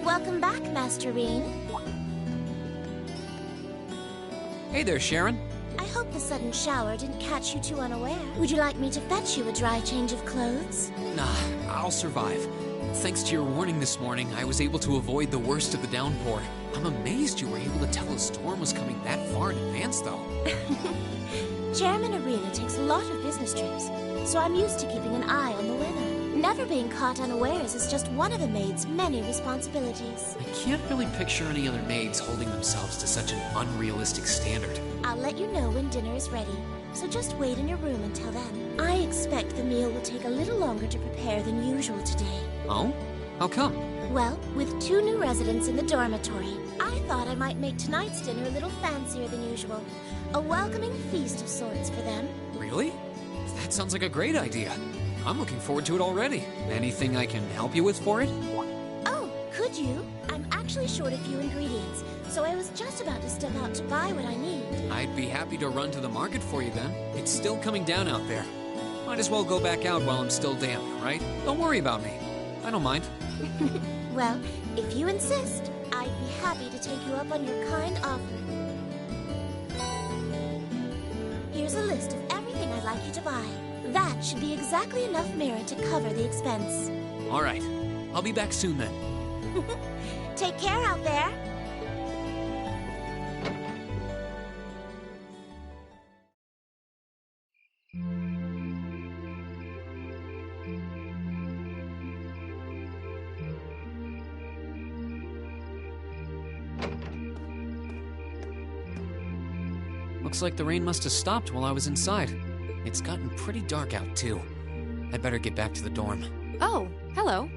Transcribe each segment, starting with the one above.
Welcome back, Master Rean. Hey there, Sharon. I hope the sudden shower didn't catch you too unaware. Would you like me to fetch you a dry change of clothes? Nah, I'll survive. Thanks to your warning this morning, I was able to avoid the worst of the downpour. I'm amazed you were able to tell a storm was coming that far in advance, though. Chairman Arena takes a lot of business trips, so I'm used to keeping an eye on the weather. Never being caught unawares is just one of the maid's many responsibilities. I can't really picture any other maids holding themselves to such an unrealistic standard. I'll let you know when dinner is ready, so just wait in your room until then. I expect the meal will take a little longer to prepare than usual today. Oh? How come? Well, with 2 new residents in the dormitory, I thought I might make tonight's dinner a little fancier than usual. A welcoming feast of sorts for them. Really? That sounds like a great idea. I'm looking forward to it already. Anything I can help you with for it? Oh, could you? I'm actually short a few ingredients, so I was just about to step out to buy what I need. I'd be happy to run to the market for you then. It's still coming down out there. Might as well go back out while I'm still damp, right? Don't worry about me. I don't mind. Well, if you insist, I'd be happy to take you up on your kind offer. Here's a list of everything I'd like you to buy. That should be exactly enough merit to cover the expense. All right. I'll be back soon then. Take care out there. Looks like the rain must have stopped while I was inside. It's gotten pretty dark out, too. I'd better get back to the dorm. Oh, hello.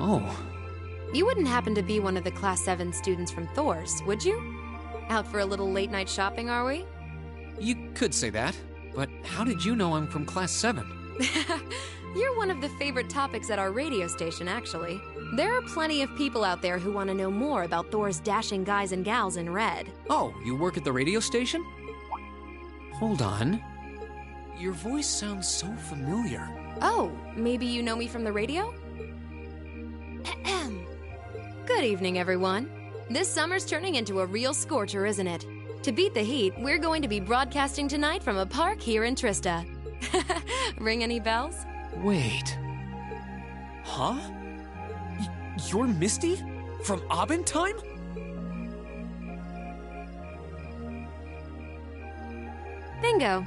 Oh. You wouldn't happen to be one of the Class 7 students from Thors, would you? Out for a little late-night shopping, are we? You could say that, but how did you know I'm from Class 7? You're one of the favorite topics at our radio station, actually. There are plenty of people out there who want to know more about Thor's dashing guys and gals in red. Oh, you work at the radio station? Hold on. Your voice sounds so familiar. Oh, maybe you know me from the radio? Good evening, everyone. This summer's turning into a real scorcher, isn't it? To beat the heat, we're going to be broadcasting tonight from a park here in Trista. Ring any bells? Wait. Huh? You're Misty? From Abendheim? Bingo.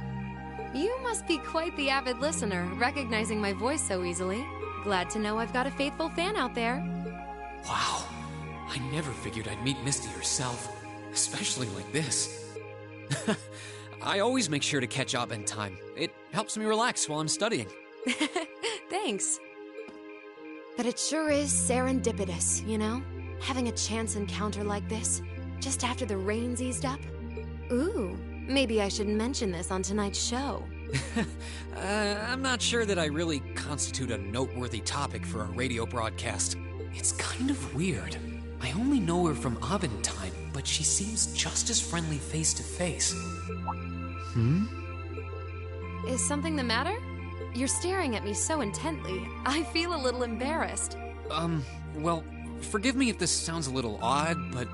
You must be quite the avid listener, recognizing my voice so easily. Glad to know I've got a faithful fan out there. Wow. I never figured I'd meet Misty herself, especially like this. I always make sure to catch Abendheim. It helps me relax while I'm studying. Thanks. But it sure is serendipitous, you know? Having a chance encounter like this, just after the rain's eased up. Ooh, maybe I should mention this on tonight's show. I'm not sure that I really constitute a noteworthy topic for a radio broadcast. It's kind of weird. I only know her from Abendheim, but she seems just as friendly face to face. Is something the matter? You're staring at me so intently, I feel a little embarrassed. Well, forgive me if this sounds a little odd, but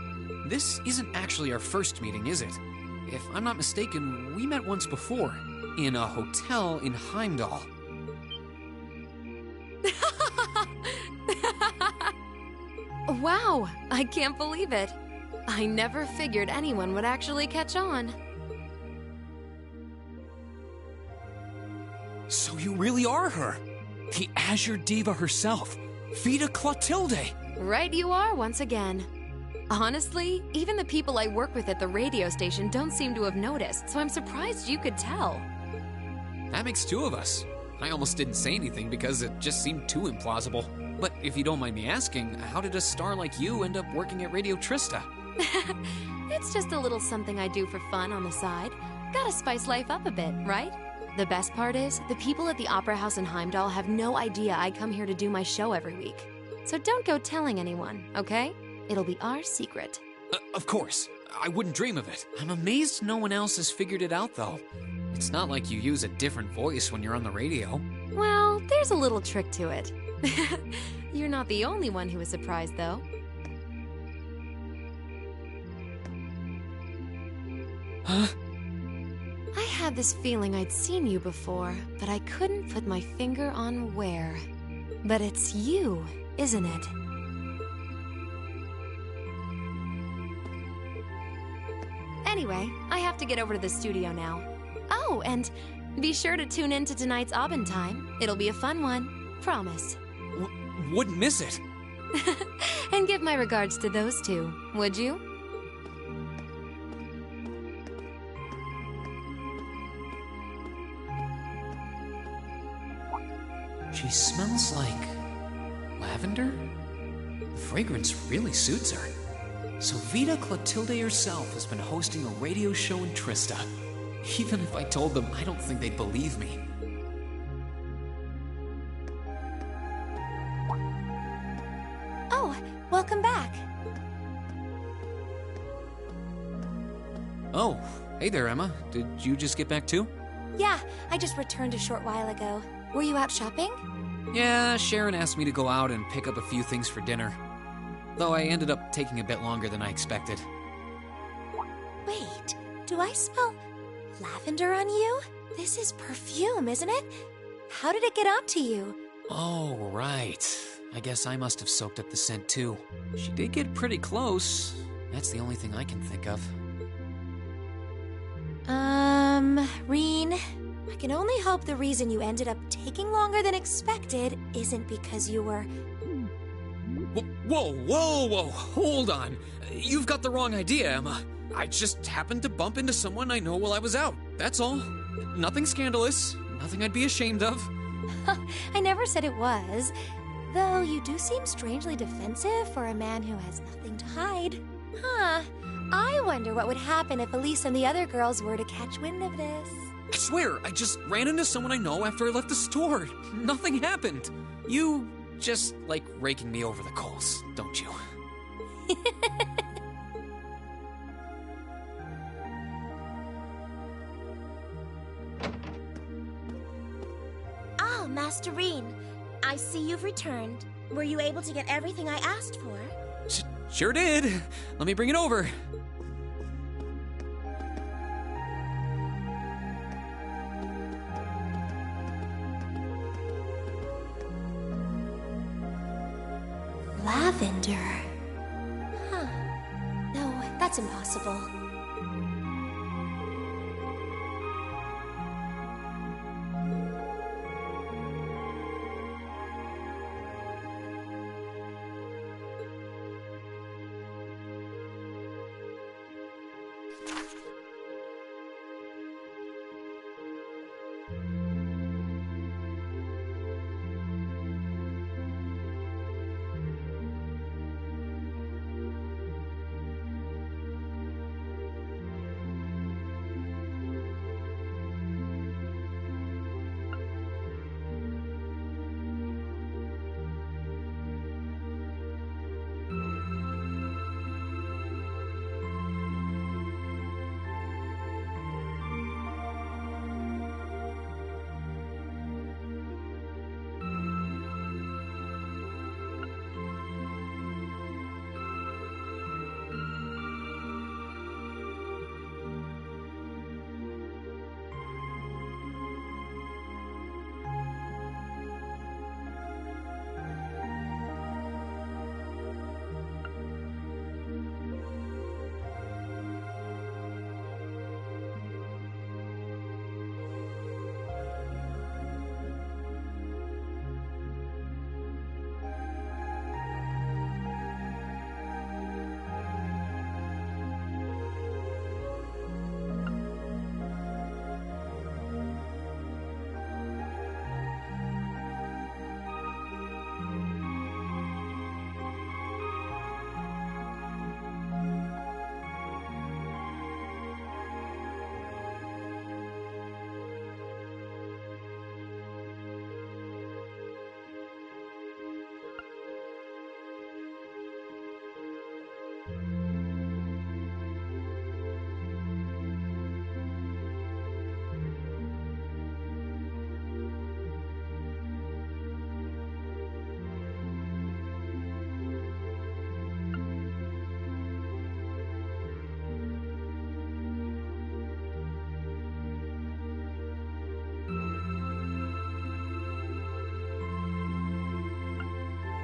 this isn't actually our first meeting, is it? If I'm not mistaken, we met once before, in a hotel in Heimdall. Wow, I can't believe it. I never figured anyone would actually catch on. So you really are her! The Azure Diva herself, Vida Clotilde! Right you are once again. Honestly, even the people I work with at the radio station don't seem to have noticed, so I'm surprised you could tell. That makes two of us. I almost didn't say anything because it just seemed too implausible. But if you don't mind me asking, how did a star like you end up working at Radio Trista? It's just a little something I do for fun on the side. Gotta spice life up a bit, right? The best part is, the people at the Opera House in Heimdall have no idea I come here to do my show every week. So don't go telling anyone, okay? It'll be our secret. Of course. I wouldn't dream of it. I'm amazed no one else has figured it out, though. It's not like you use a different voice when you're on the radio. Well, there's a little trick to it. You're not the only one who is surprised, though. Huh? I had this feeling I'd seen you before, but I couldn't put my finger on where. But it's you, isn't it? Anyway, I have to get over to the studio now. Oh, and be sure to tune in to tonight's Abendheim. It'll be a fun one. Promise. Wouldn't miss it. And give my regards to those two, would you? She smells like lavender? The fragrance really suits her. So Vida Clotilde herself has been hosting a radio show in Trista. Even if I told them, I don't think they'd believe me. Oh, welcome back. Oh, hey there, Emma. Did you just get back too? Yeah, I just returned a short while ago. Were you out shopping? Yeah, Sharon asked me to go out and pick up a few things for dinner. Though I ended up taking a bit longer than I expected. Wait, do I smell lavender on you? This is perfume, isn't it? How did it get onto you? Oh, right. I guess I must have soaked up the scent too. She did get pretty close. That's the only thing I can think of. Reen, I can only hope the reason you ended up taking longer than expected isn't because you were... Whoa, hold on. You've got the wrong idea, Emma. I just happened to bump into someone I know while I was out. That's all. Nothing scandalous, nothing I'd be ashamed of. I never said it was. Though you do seem strangely defensive for a man who has nothing to hide. Huh. I wonder what would happen if Elise and the other girls were to catch wind of this. I swear, I just ran into someone I know after I left the store. Nothing happened. You just like raking me over the coals, don't you? Oh, Master Reen, I see you've returned. Were you able to get everything I asked for? Sure did. Let me bring it over. Lavender. Huh. No, that's impossible.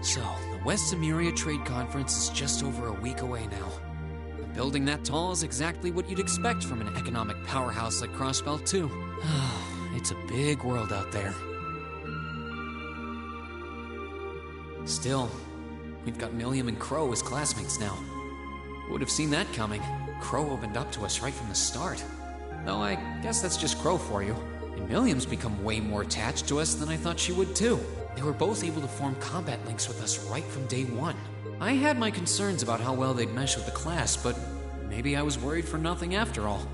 So, the West Emuria Trade Conference is just over a week away now. A building that tall is exactly what you'd expect from an economic powerhouse like Crossbell, too. It's a big world out there. Still, we've got Milliam and Crow as classmates now. Would have seen that coming. Crow opened up to us right from the start. Though I guess that's just Crow for you. And Milliam's become way more attached to us than I thought she would too. They were both able to form combat links with us right from day one. I had my concerns about how well they'd mesh with the class, but maybe I was worried for nothing after all.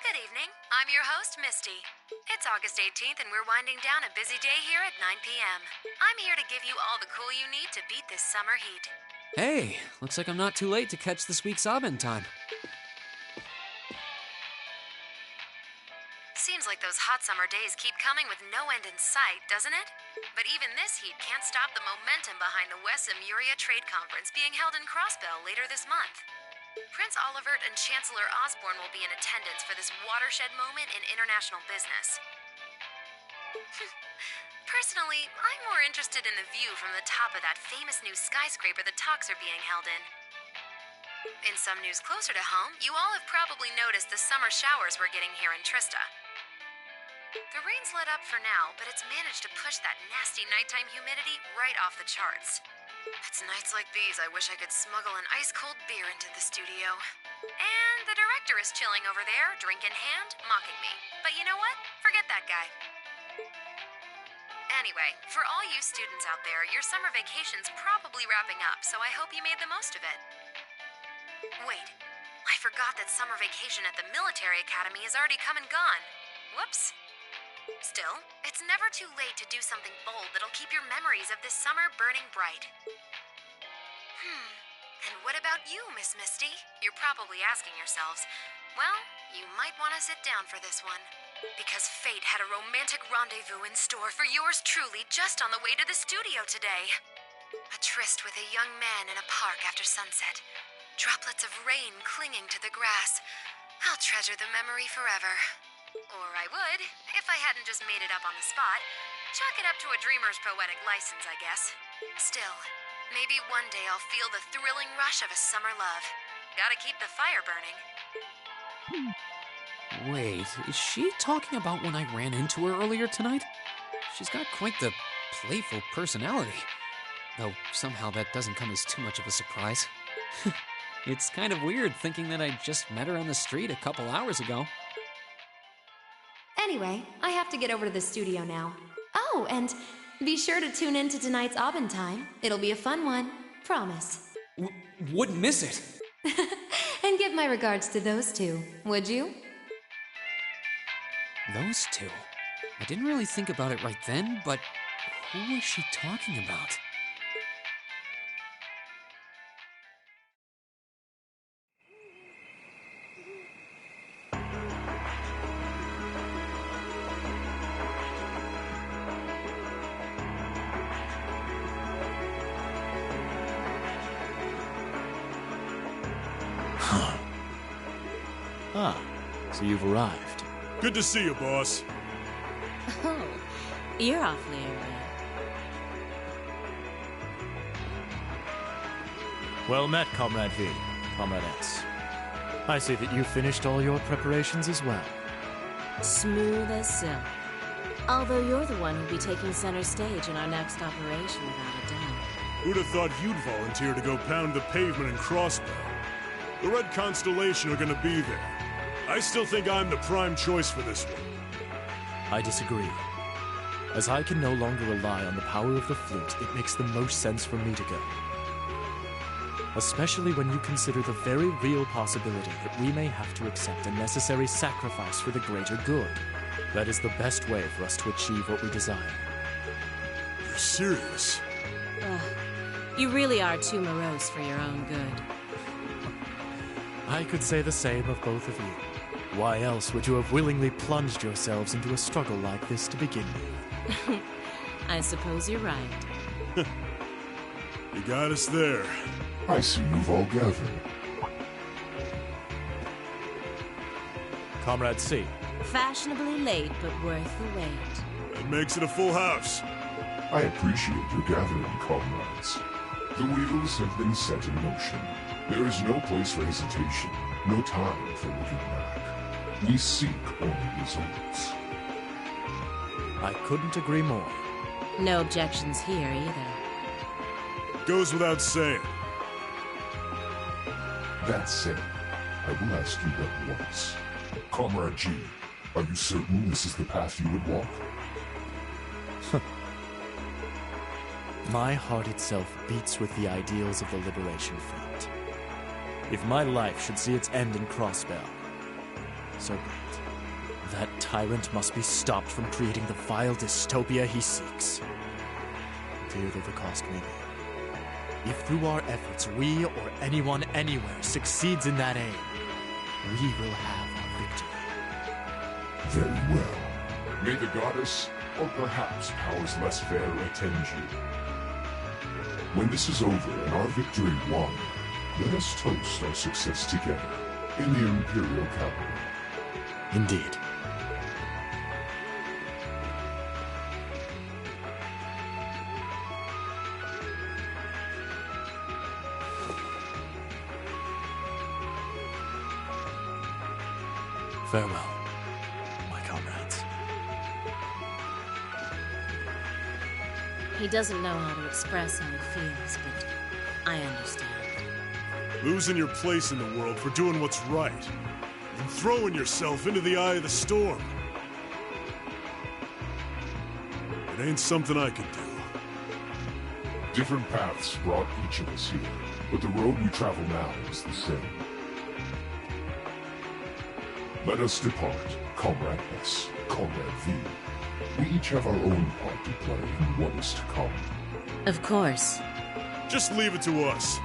Good evening. I'm your host, Misty. It's August 18th, and we're winding down a busy day here at 9 p.m. I'm here to give you all the cool you need to beat this summer heat. Hey, looks like I'm not too late to catch this week's Abend time. Seems like those hot summer days keep coming with no end in sight, doesn't it? But even this heat can't stop the momentum behind the West Emuria Trade Conference being held in Crossbell later this month. Prince Olivert and Chancellor Osborne will be in attendance for this watershed moment in international business. Personally, I'm more interested in the view from the top of that famous new skyscraper the talks are being held in. In some news closer to home, you all have probably noticed the summer showers we're getting here in Trista. The rain's let up for now, but it's managed to push that nasty nighttime humidity right off the charts. It's nights like these I wish I could smuggle an ice-cold beer into the studio. And the director is chilling over there, drink in hand, mocking me. But you know what? Forget that guy. Anyway, for all you students out there, your summer vacation's probably wrapping up, so I hope you made the most of it. Wait, I forgot that summer vacation at the military academy is already come and gone. Whoops. Still, it's never too late to do something bold that'll keep your memories of this summer burning bright. And what about you, Miss Misty? You're probably asking yourselves, well, you might want to sit down for this one. Because fate had a romantic rendezvous in store for yours truly just on the way to the studio today. A tryst with a young man in a park after sunset. Droplets of rain clinging to the grass. I'll treasure the memory forever. Or I would, if I hadn't just made it up on the spot. Chalk it up to a dreamer's poetic license, I guess. Still, maybe one day I'll feel the thrilling rush of a summer love. Gotta keep the fire burning. Wait, is she talking about when I ran into her earlier tonight? She's got quite the playful personality. Though somehow that doesn't come as too much of a surprise. It's kind of weird thinking that I just met her on the street a couple hours ago. Anyway, I have to get over to the studio now. Oh, and be sure to tune in to tonight's Abend time. It'll be a fun one. Promise. Wouldn't miss it. And give my regards to those two, would you? Those two? I didn't really think about it right then, but who was she talking about? So you've arrived. Good to see you, boss. Oh, you're awfully early. Well met, Comrade V, Comrade S. I see that you finished all your preparations as well. Smooth as silk. Although you're the one who'll be taking center stage in our next operation, without a doubt. Who'd have thought you'd volunteer to go pound the pavement in Crossbell? The Red Constellation are gonna be there. I still think I'm the prime choice for this one. I disagree. As I can no longer rely on the power of the flute, it makes the most sense for me to go. Especially when you consider the very real possibility that we may have to accept a necessary sacrifice for the greater good. That is the best way for us to achieve what we desire. You're serious? You really are too morose for your own good. I could say the same of both of you. Why else would you have willingly plunged yourselves into a struggle like this to begin with? I suppose you're right. You got us there. I see you've all gathered. Comrade C. Fashionably late, but worth the wait. That makes it a full house. I appreciate your gathering, comrades. The wheels have been set in motion. There is no place for hesitation, no time for looking back. We seek only results. I couldn't agree more. No objections here either. Goes without saying. That said, I will ask you but once. Comrade G, are you certain this is the path you would walk? My heart itself beats with the ideals of the Liberation Front. If my life should see its end in Crossbell, so be it. That tyrant must be stopped from creating the vile dystopia he seeks. Dear though the cost may be. If through our efforts we or anyone anywhere succeeds in that aim, we will have our victory. Very well. May the goddess, or perhaps powers less fair, attend you. When this is over and our victory won, let us toast our success together in the Imperial capital. Indeed. Farewell, my comrades. He doesn't know how to express how he feels, but I understand. Losing your place in the world for doing what's right. And throwing yourself into the eye of the storm. It ain't something I could do. Different paths brought each of us here, but the road we travel now is the same. Let us depart, Comrade S, Comrade V. We each have our own part to play in what is to come. Of course. Just leave it to us.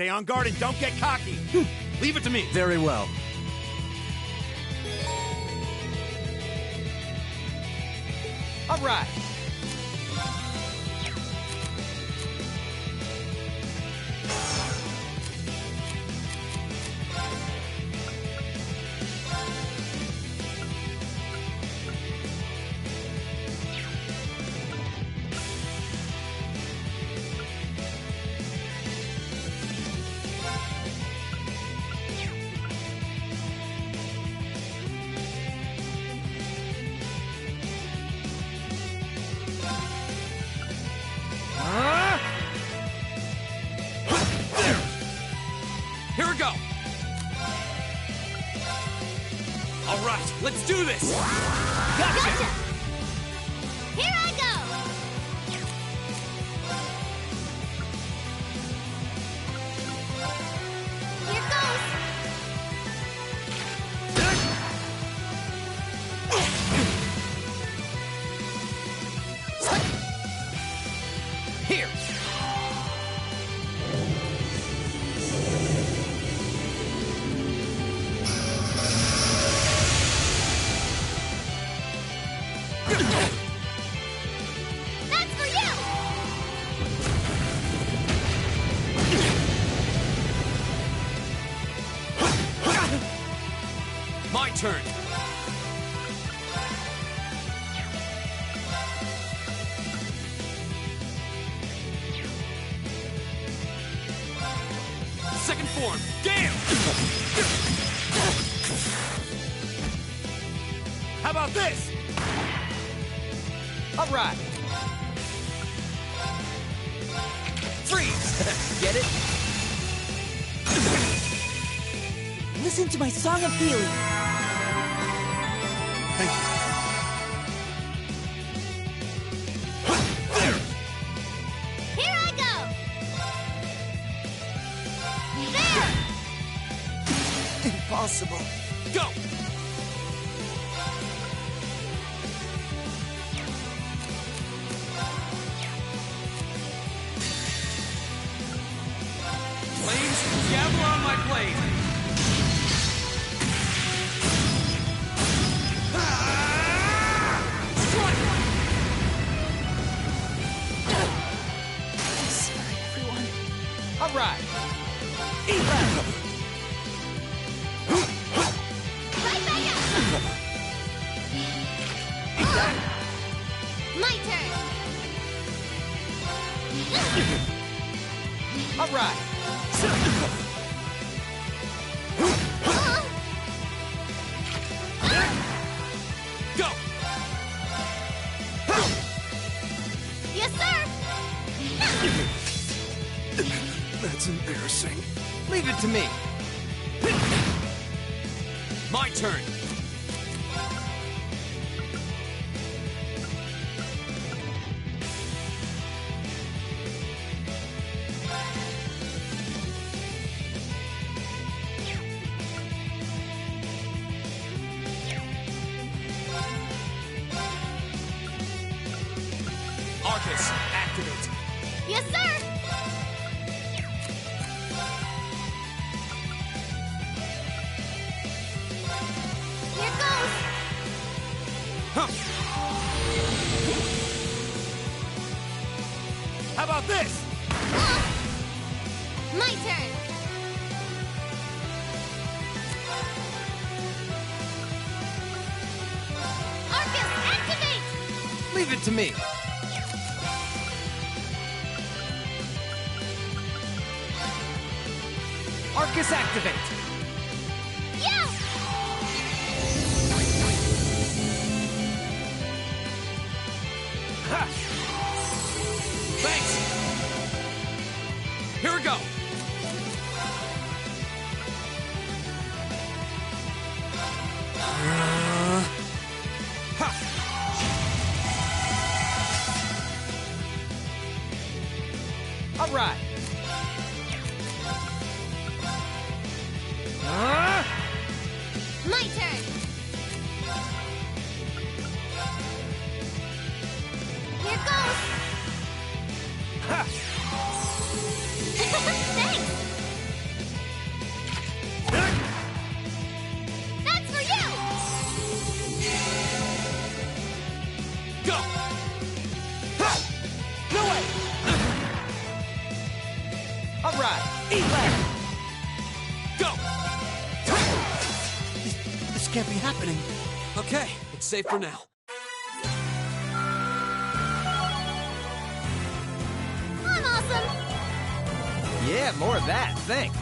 Stay on guard and don't get cocky. Leave it to me. Very well. All right. Here we go! All right, let's do this! Gotcha! Here I go! Here goes! Here! That's for you! My turn! Second form, Gale! How about this? All right. Freeze! Get it? Listen to my song of healing. Thank you. Here I go! There! Impossible. Go! Flames, gather on my blade! Sorry, everyone. All right. Right back up! My turn! All right. Go! Yes, sir! That's embarrassing. Leave it to me. My turn! Arcus, activate! Yes, sir! Here goes! Huh. How about this? My turn! Arcus, activate! Leave it to me. Arcus, activate. Yeah! Ha! Thanks! Here we go! Ha! All right. My turn! Here goes! Go! This can't be happening. Okay, it's safe for now. I'm awesome! Yeah, more of that, think.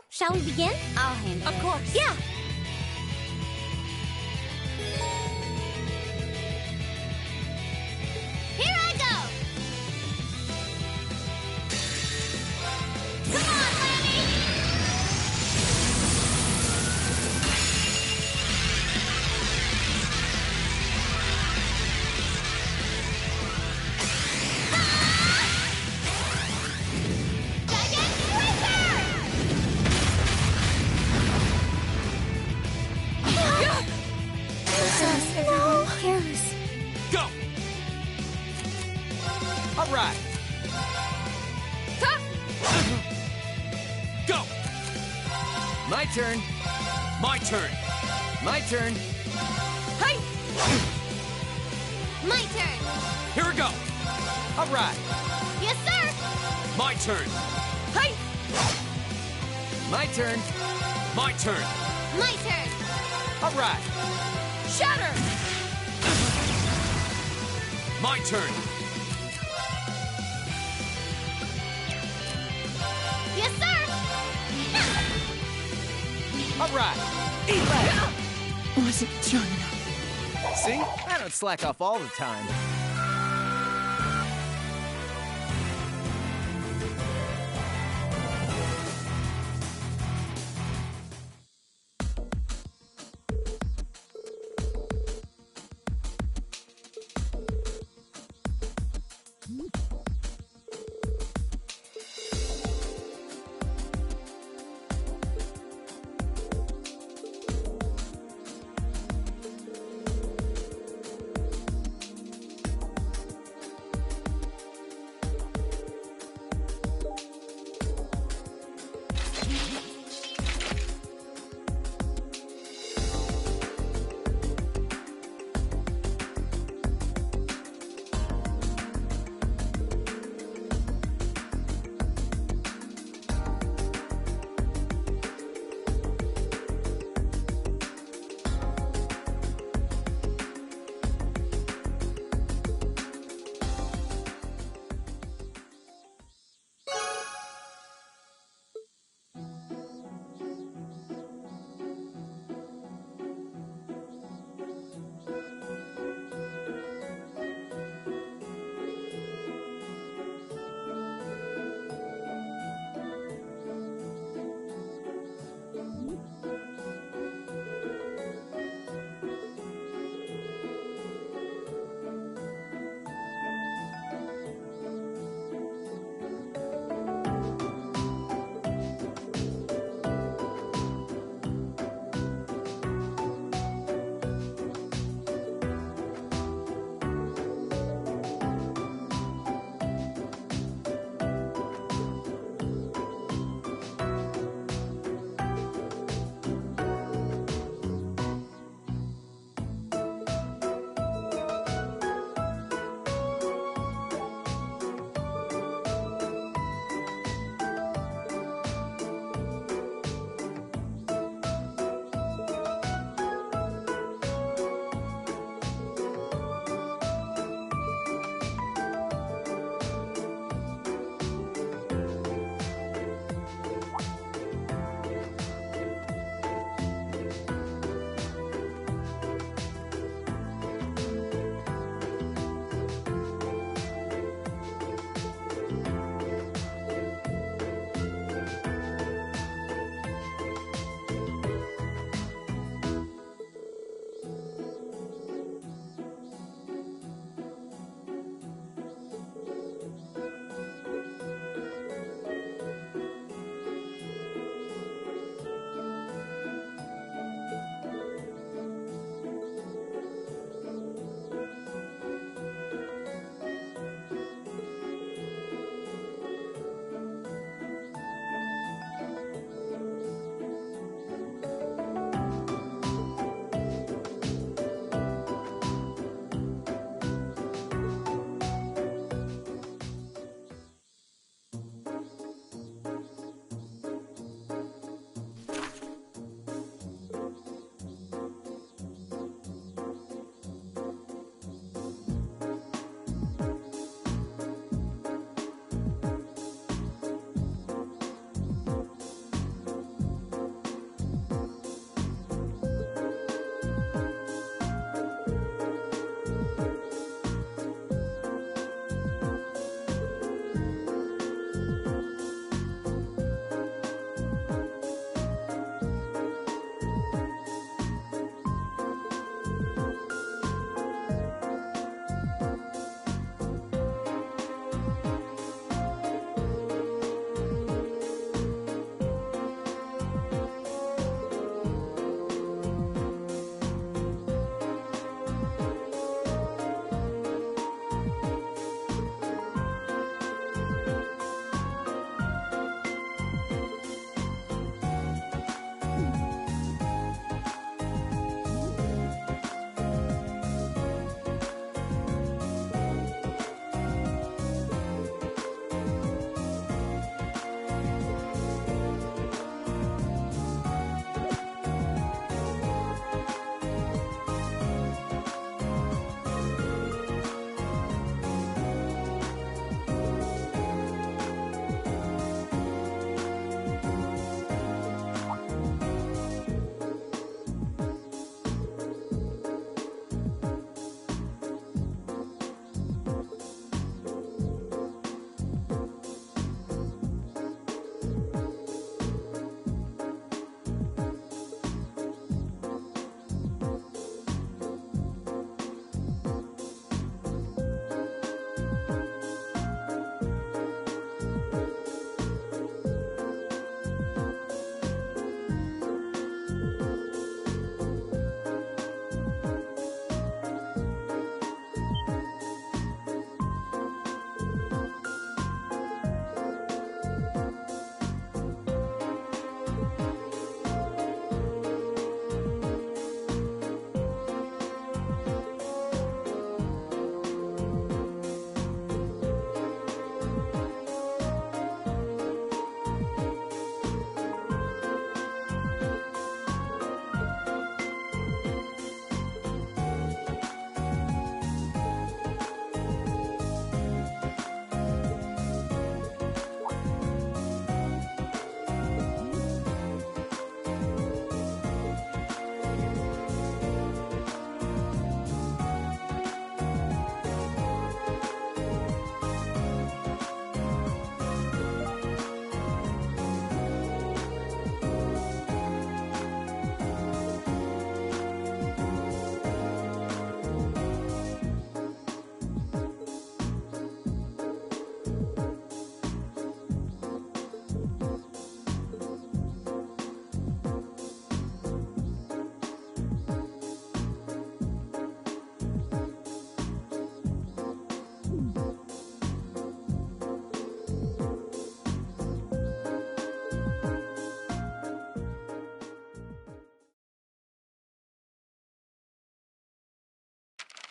Shall we begin? I'll handle it. Of course. Yeah. Here I go. Come on, Lanny. No. Careless. Go! All right. Go! My turn. My turn. My turn. Hey. My turn. Here we go. All right. Yes, sir. My turn. Hey. My turn. My turn. My turn. All right. Shatter. My turn. Yes, sir. All right. Wasn't strong enough. See? I don't slack off all the time.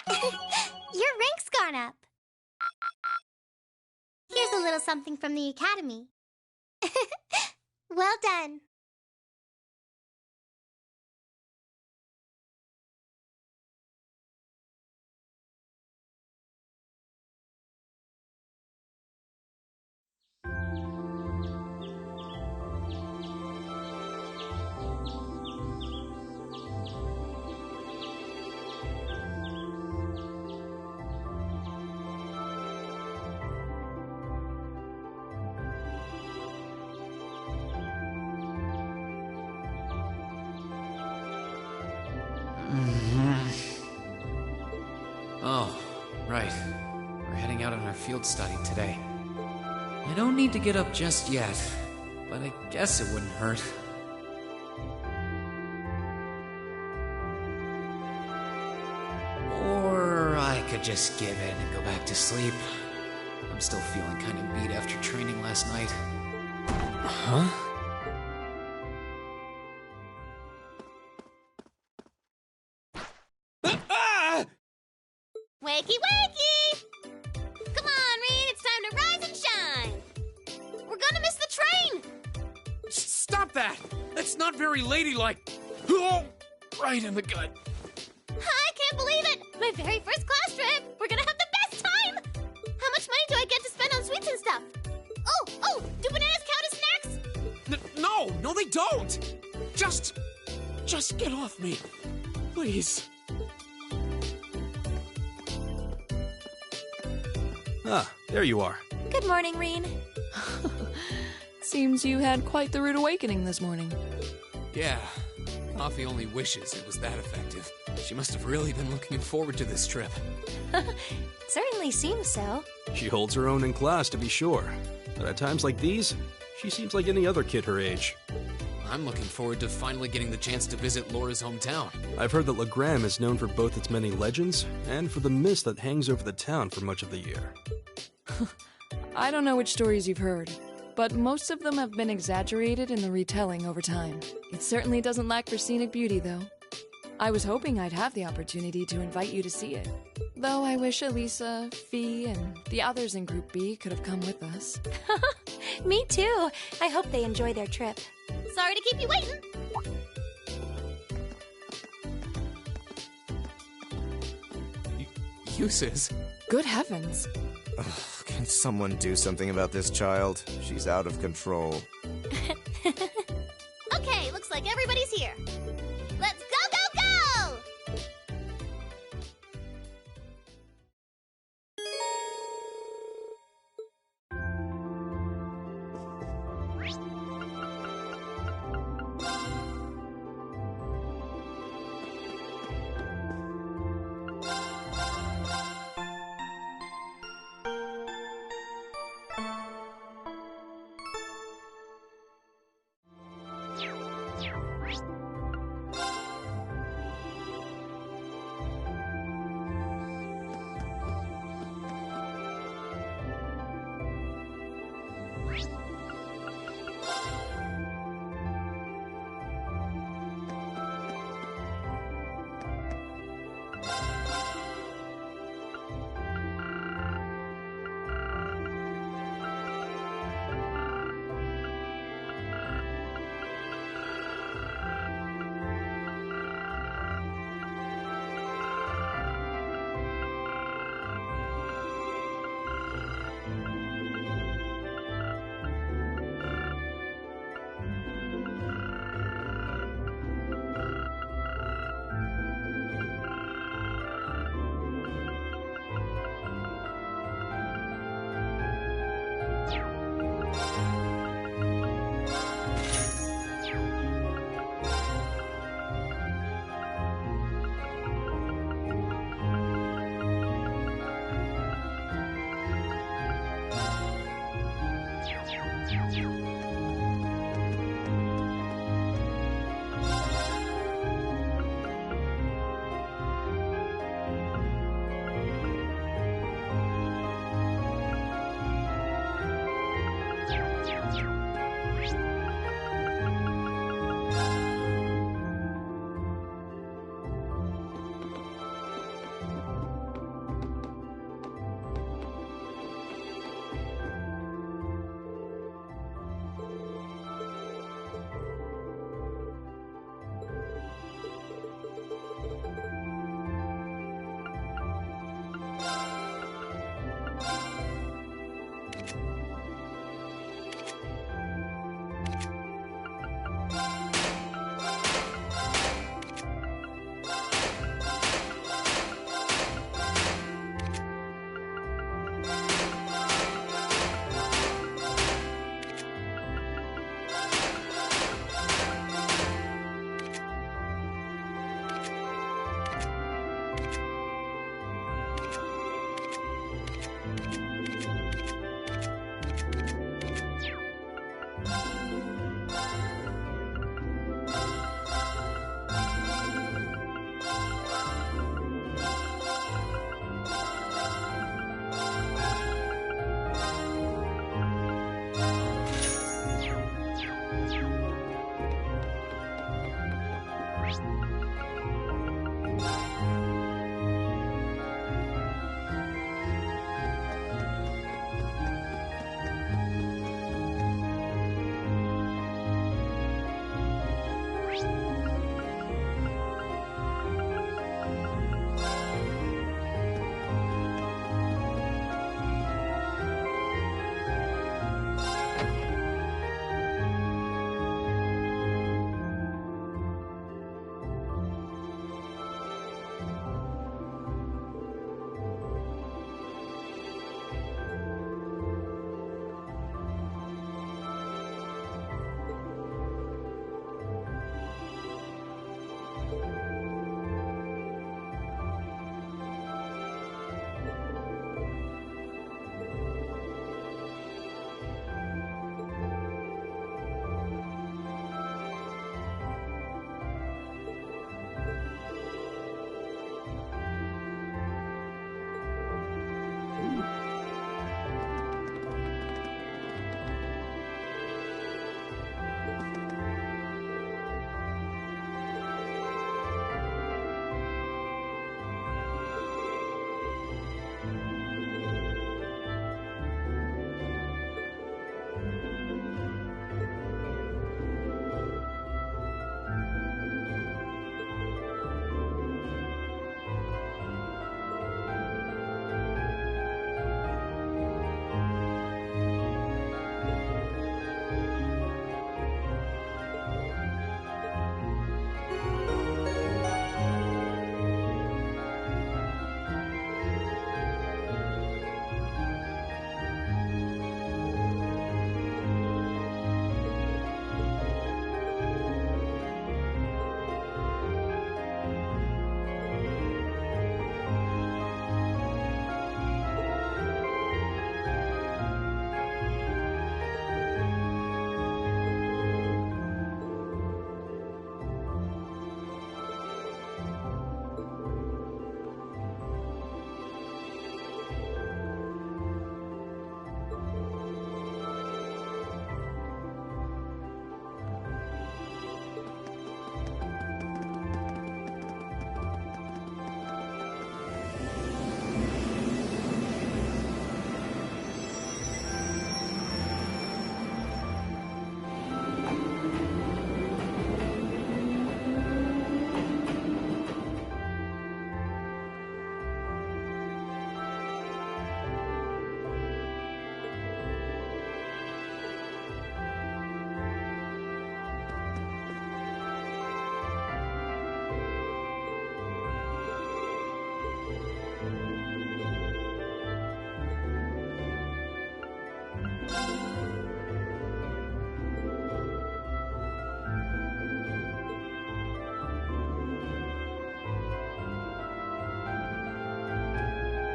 Your rank's gone up. Here's a little something from the Academy. Well done. Oh, right. We're heading out on our field study today. I don't need to get up just yet, but I guess it wouldn't hurt. Or I could just give in and go back to sleep. I'm still feeling kind of beat after training last night. Huh? Wakey, wakey! Come on, Reed, it's time to rise and shine! We're gonna miss the train! Stop that! That's not very ladylike! Oh, right in the gut. I can't believe it! My very first class trip! We're gonna have the best time! How much money do I get to spend on sweets and stuff? Oh, do bananas count as snacks? No, they don't! Just get off me. Please. Ah, there you are. Good morning, Reen. Seems you had quite the rude awakening this morning. Yeah, Coffee only wishes it was that effective. She must have really been looking forward to this trip. Certainly seems so. She holds her own in class, to be sure. But at times like these, she seems like any other kid her age. I'm looking forward to finally getting the chance to visit Laura's hometown. I've heard that Legram is known for both its many legends and for the mist that hangs over the town for much of the year. I don't know which stories you've heard, but most of them have been exaggerated in the retelling over time. It certainly doesn't lack for scenic beauty, though. I was hoping I'd have the opportunity to invite you to see it. Though I wish Elisa, Fee, and the others in Group B could have come with us. Me too. I hope they enjoy their trip. Sorry to keep you waiting. Uses. Good heavens. Ugh, can someone do something about this child? She's out of control. Okay, looks like everybody's here. Let's go, go, go!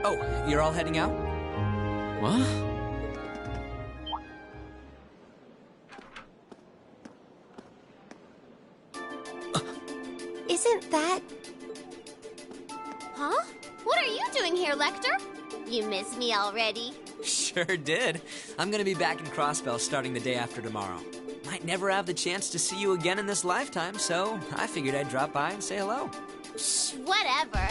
Oh, you're all heading out? What? Isn't that... Huh? What are you doing here, Lecter? You miss me already? Sure did. I'm gonna be back in Crossbell starting the day after tomorrow. Might never have the chance to see you again in this lifetime, so I figured I'd drop by and say hello. Shh, whatever.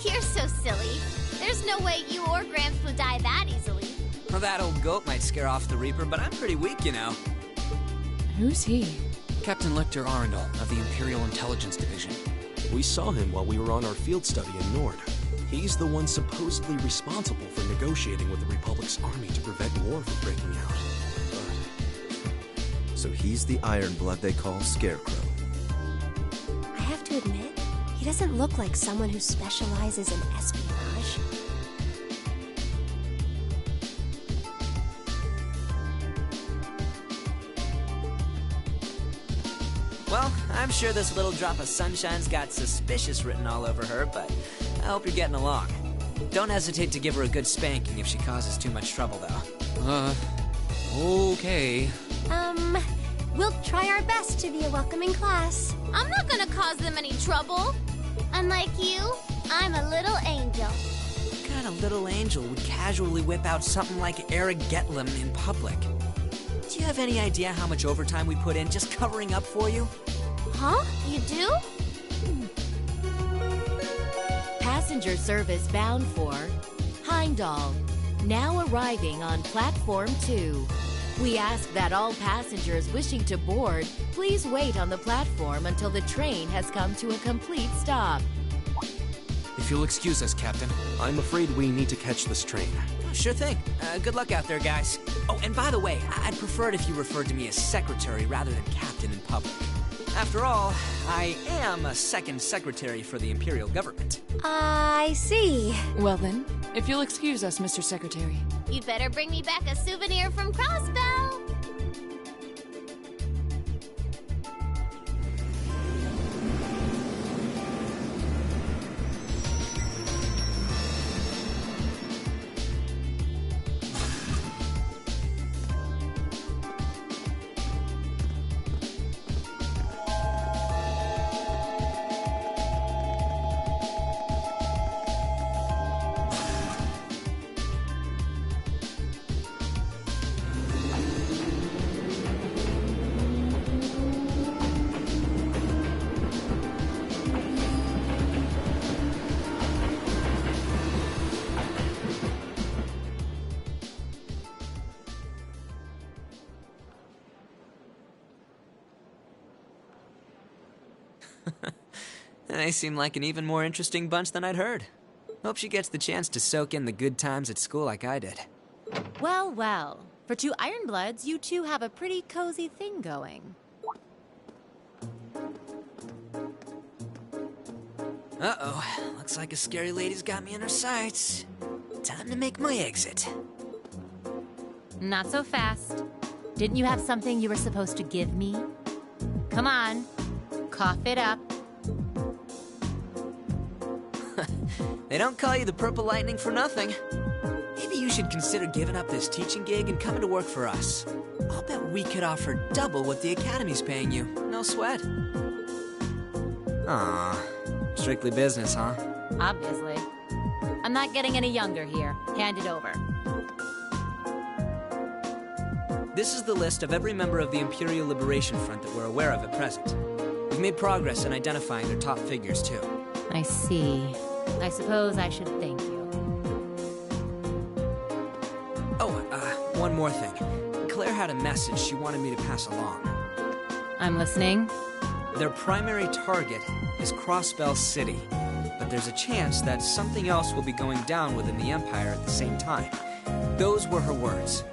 You're so silly. There's no way you or Gramps would die that easily. Well, that old goat might scare off the Reaper, but I'm pretty weak, you know. Who's he? Captain Lecter Arundel of the Imperial Intelligence Division. We saw him while we were on our field study in Nord. He's the one supposedly responsible for negotiating with the Republic's army to prevent war from breaking out. So he's the Ironblood they call Scarecrow. I have to admit, he doesn't look like someone who specializes in espionage. Well, I'm sure this little drop of sunshine's got suspicious written all over her, but I hope you're getting along. Don't hesitate to give her a good spanking if she causes too much trouble, though. Okay. We'll try our best to be a welcoming class. I'm not gonna cause them any trouble. Unlike you, I'm a little angel. What kind of little angel would casually whip out something like Eric Getlem in public? Do you have any idea how much overtime we put in just covering up for you? Huh? You do? Passenger service bound for Heimdall, now arriving on Platform 2. We ask that all passengers wishing to board please wait on the platform until the train has come to a complete stop. If you'll excuse us, Captain. I'm afraid we need to catch this train. Sure thing. Good luck out there, guys. Oh, and by the way, I'd prefer it if you referred to me as secretary rather than captain in public. After all, I am a second secretary for the Imperial government. I see. Well then, if you'll excuse us, Mr. Secretary. You'd better bring me back a souvenir from Crossbell. They seem like an even more interesting bunch than I'd heard. Hope she gets the chance to soak in the good times at school like I did. Well, well. For two Ironbloods, you two have a pretty cozy thing going. Uh-oh. Looks like a scary lady's got me in her sights. Time to make my exit. Not so fast. Didn't you have something you were supposed to give me? Come on. Cough it up. They don't call you the Purple Lightning for nothing. Maybe you should consider giving up this teaching gig and coming to work for us. I'll bet we could offer double what the Academy's paying you. No sweat. Aw, strictly business, huh? Obviously. I'm not getting any younger here. Hand it over. This is the list of every member of the Imperial Liberation Front that we're aware of at present. We've made progress in identifying their top figures, too. I see. I suppose I should thank you. Oh, one more thing. Claire had a message she wanted me to pass along. I'm listening. Their primary target is Crossbell City, but there's a chance that something else will be going down within the Empire at the same time. Those were her words.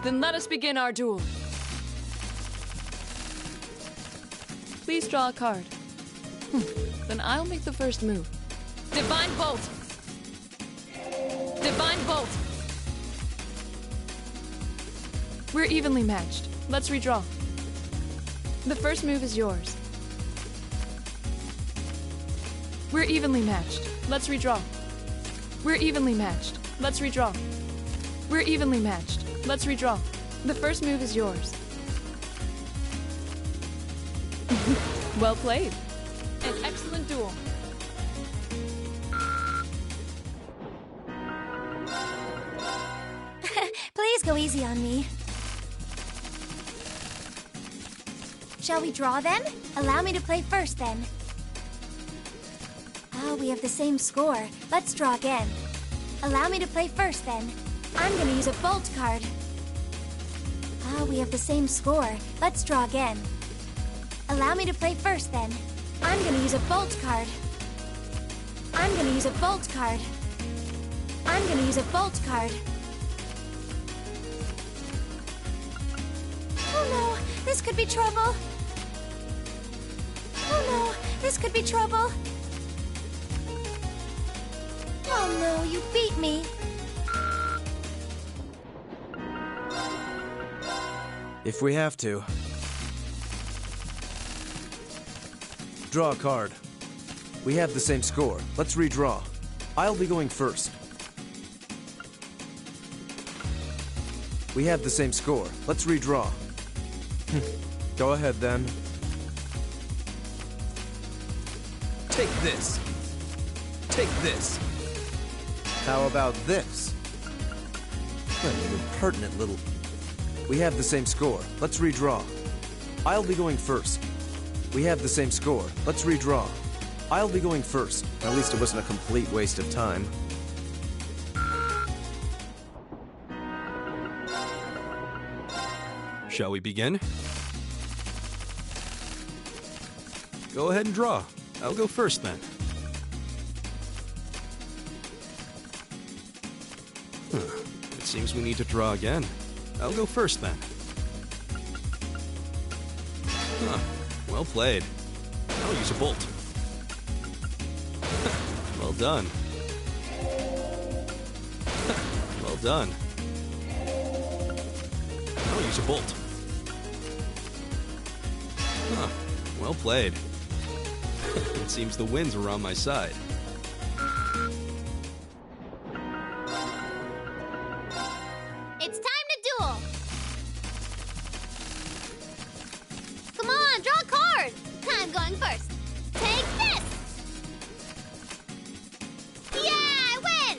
Then let us begin our duel. Please draw a card. Then I'll make the first move. Divine Bolt! Divine Bolt! We're evenly matched. Let's redraw. The first move is yours. We're evenly matched. Let's redraw. We're evenly matched. Let's redraw. We're evenly matched. Let's redraw. The first move is yours. Well played. An excellent duel. Please go easy on me. Shall we draw then? Allow me to play first then. Oh, we have the same score. Let's draw again. Allow me to play first then. I'm gonna use a Bolt card. Oh, we have the same score. Let's draw again. Allow me to play first then. I'm gonna use a Bolt card. I'm gonna use a Bolt card. I'm gonna use a Bolt card. Oh no, this could be trouble. Oh no, this could be trouble. Oh no, you beat me. If we have to. Draw a card. We have the same score. Let's redraw. I'll be going first. We have the same score. Let's redraw. Go ahead then. Take this. Take this. How about this? What a little pertinent little... We have the same score. Let's redraw. I'll be going first. We have the same score. Let's redraw. I'll be going first. At least it wasn't a complete waste of time. Shall we begin? Go ahead and draw. I'll go first then. It seems we need to draw again. I'll go first then. Well played. I'll use a bolt. Well done. Well done. I'll use a bolt. Well played. It seems the winds are on my side. It's time to duel! Come on, draw a card! I'm going first. Take this! Yeah, I win!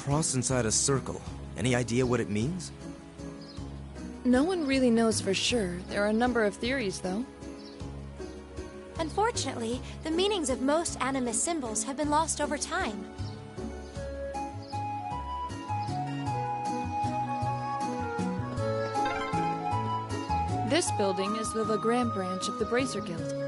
cross inside a circle. Any idea what it means? No one really knows for sure. There are a number of theories, though. Unfortunately, the meanings of most animist symbols have been lost over time. This building is the Legrand branch of the Bracer Guild.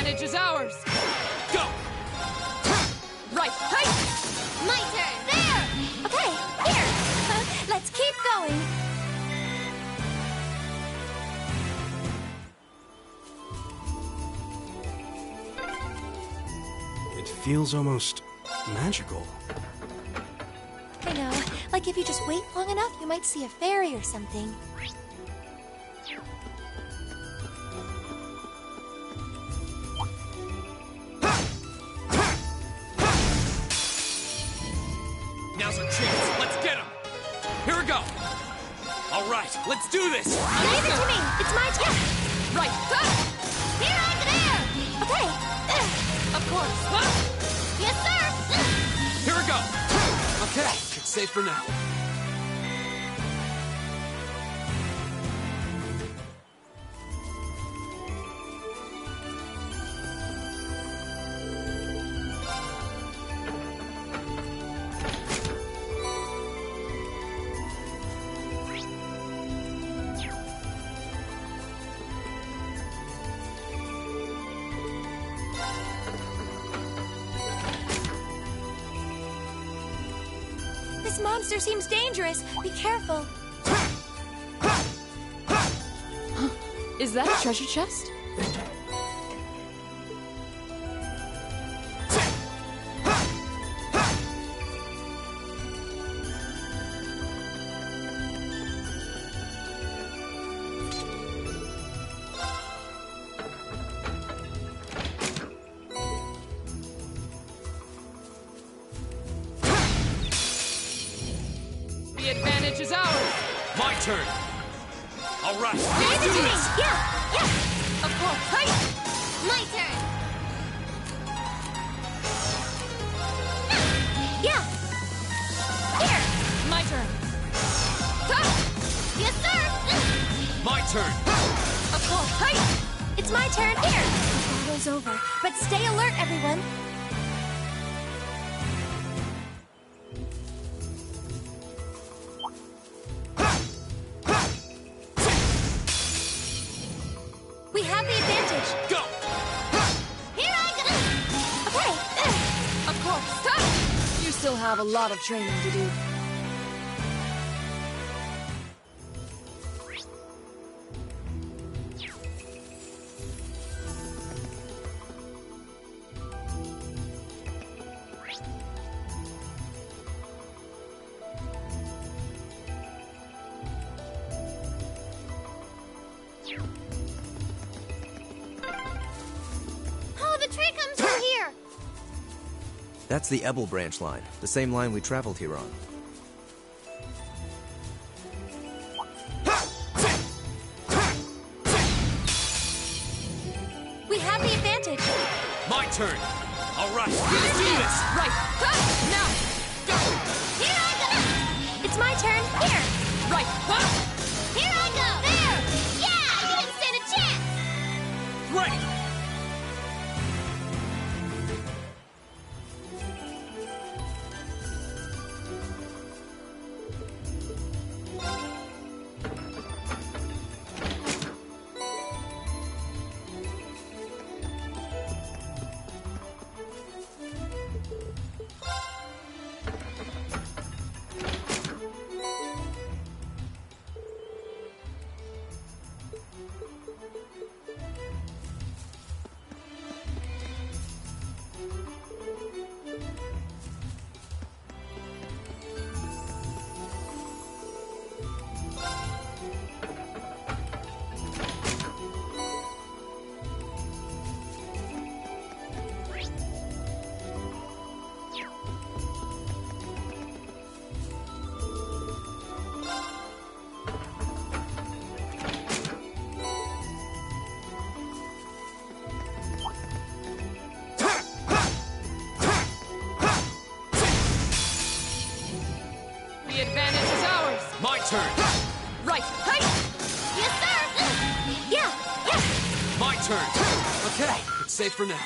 advantage is ours! Go! Right, hey! My turn! There! Okay, here! Let's keep going! It feels almost magical. I know. Like if you just wait long enough, you might see a fairy or something. Now's our chance. Let's get him. Here we go. All right, let's do this. Leave it to me. It's my turn. Right, Here I go! There! Okay. of course! Yes, sir! Here we go. Okay, it's safe for now. This monster seems dangerous. Be careful. Is that a treasure chest? The advantage is ours! My turn. All right, Leave let's it do to me. this. Yeah. Of course, hey! My turn! Yeah. Here. My turn. Yes, sir! My turn. Of course, hey! It's my turn. Here. The battle's over, but stay alert, everyone. We have the advantage. Go. Here I go! Okay. Of course, you still have a lot of training to do. Oh, the tree comes from here! That's the Ebel branch line, the same line we traveled here on. We have the advantage. My turn. All right, let's do this. Right, now! Here I go! It's my turn. Here. Right, Here I go! There! Yeah! You didn't stand a chance! Great. the advantage is ours! My turn. Right, hey! Yes, sir! Yeah. My turn. Okay, it's safe for now.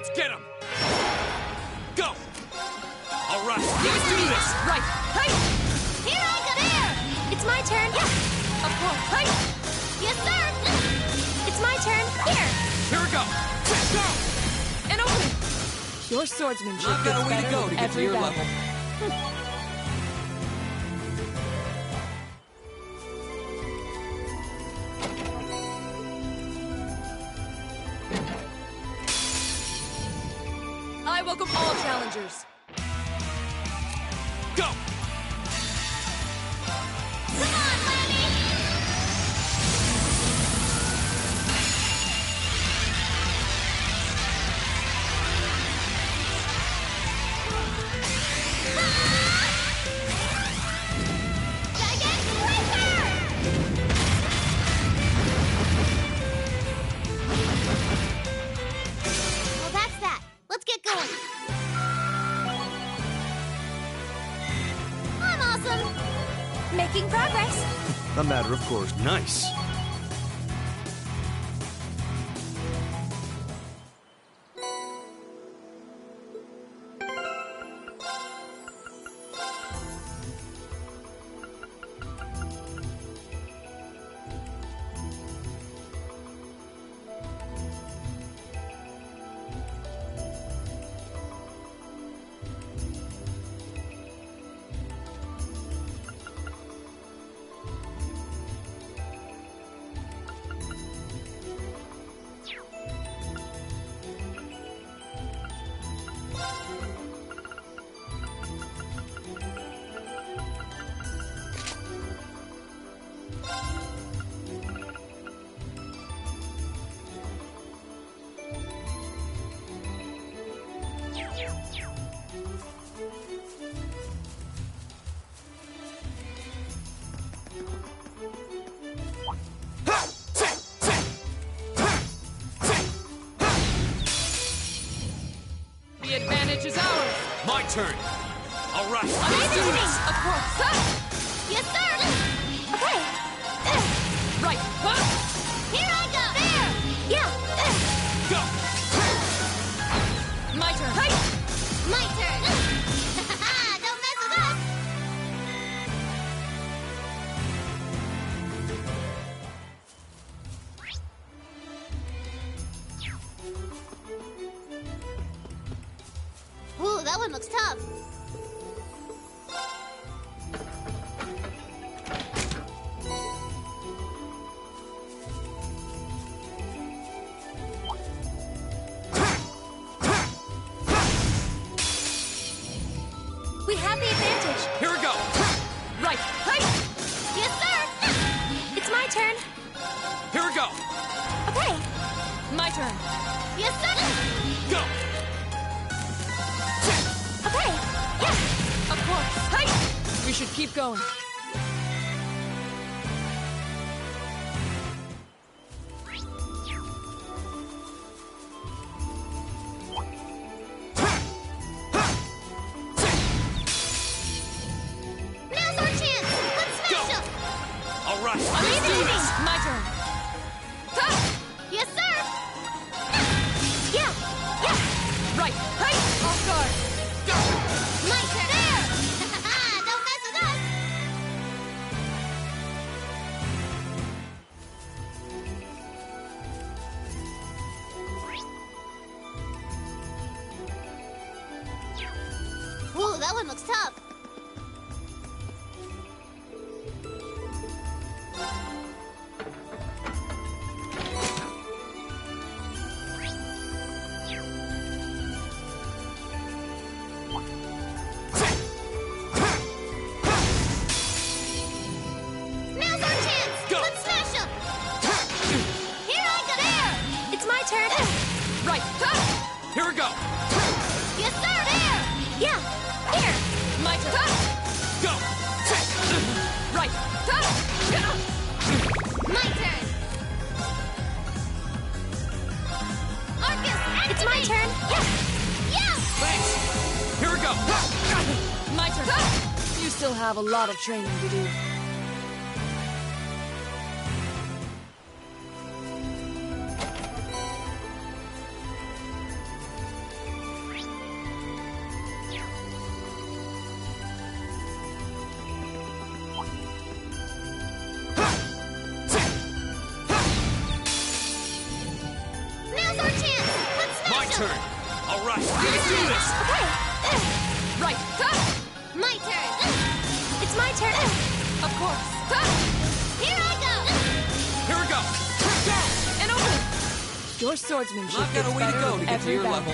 Let's get him! Go! All right, Let's do this! Right! Hey! Here I go! There! It's my turn. Yeah! Of course! Hey! Yes, sir! It's my turn. Here! Here we go! Go! An opening! Your swordsmanship I've got a way gets to better go with to get to every your battle. level. I welcome all challengers. Go! Come on, Lammy! Giant Flipper! Well, that's that. Let's get going. I'm awesome. Making progress. A matter of course. Nice. The advantage is ours. My turn. All right, Let's let's do do this! this! Of course! Yes, sir! Okay. Right! Here I go! There! Yeah. Go! My turn! Hey! My turn! Don't mess with us! Ooh, that one looks tough. We have the advantage. Here we go! Right! Hey! Yes, sir! It's my turn. Here we go! Okay. My turn! Yes, sir! Go! Okay. Yeah. Of course! Hey! We should keep going. Now's our chance! Let's smash him! All right, let's do this! My turn! Yes, sir! Yeah. Yeah. Right! Hey! Off guard! My turn! There! Don't mess with us! Ooh, that one looks tough. Now's our chance! Go! Let's smash him! Here I go! There! It's my turn. Right! Here we go! Yes, sir! There! Yeah. Here. My turn! Go! Right! My turn! Arcus, activate! It's my turn. Yeah. Yeah! Thanks! Here we go! My turn! You still have a lot of training to do. turn. All right, let's do this. Okay. Right. My turn. It's my turn. Of course. Here I go. Here we go. Go! And open. Your swordsmanship I've got gets a way to better go with to get to every your battle. level.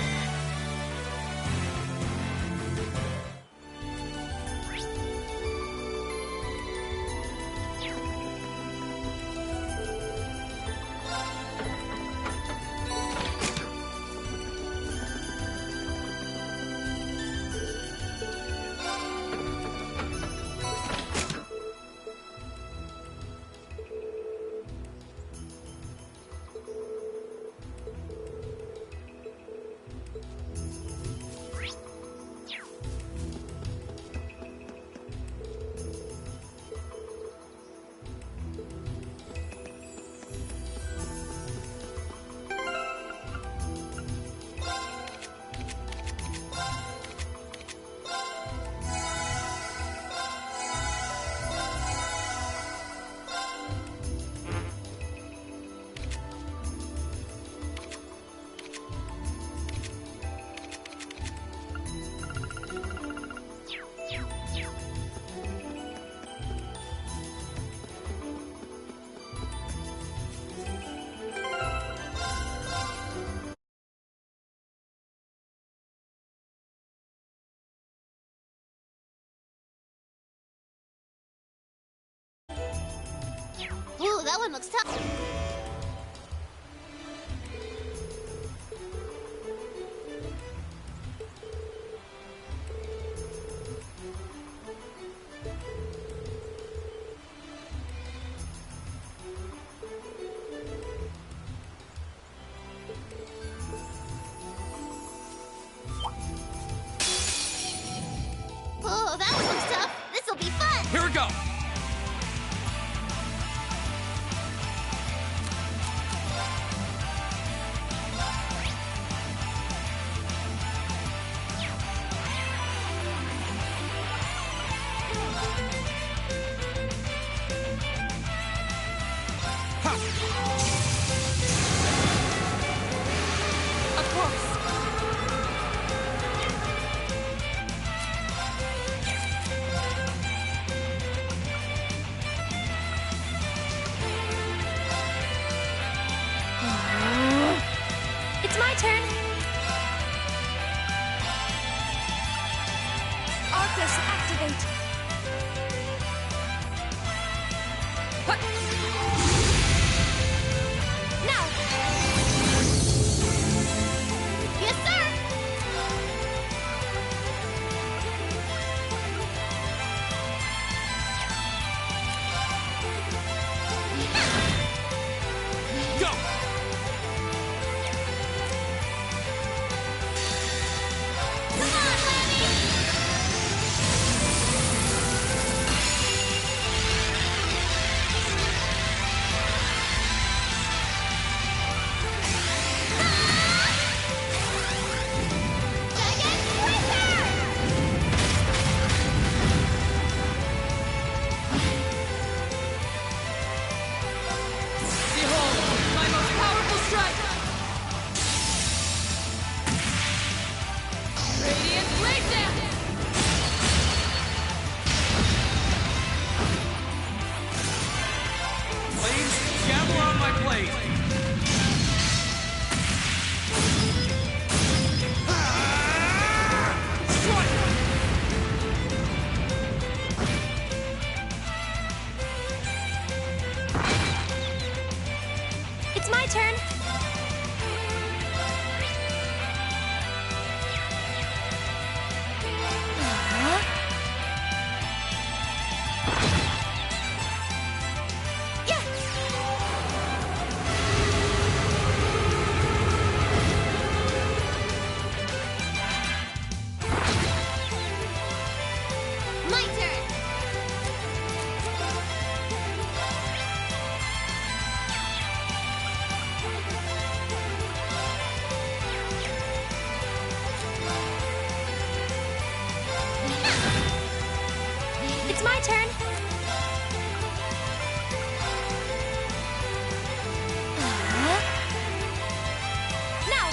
Ooh, that one looks tough. Oh, that one looks tough. This'll be fun. Here we go. Of course. It's my turn. Arcus, activate. Now. Yes, sir. Go! Come on, Lammy. Dragon Sweeper! Behold, my most powerful strike! Radiant Blade Dance! Flames, gather on my blade. It's my turn. My turn. It's my turn. Now.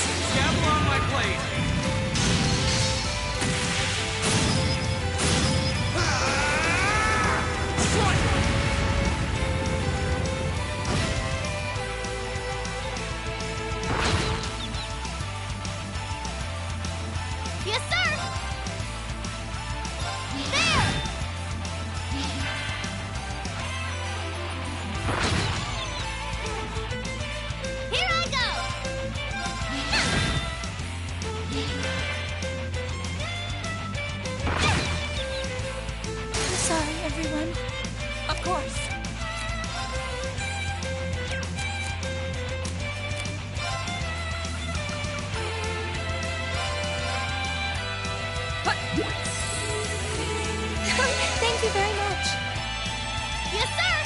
Scabble on my blade! Yes, sir! There! Here I go! I'm sorry, everyone. Of course. Thank you very much. Yes, sir!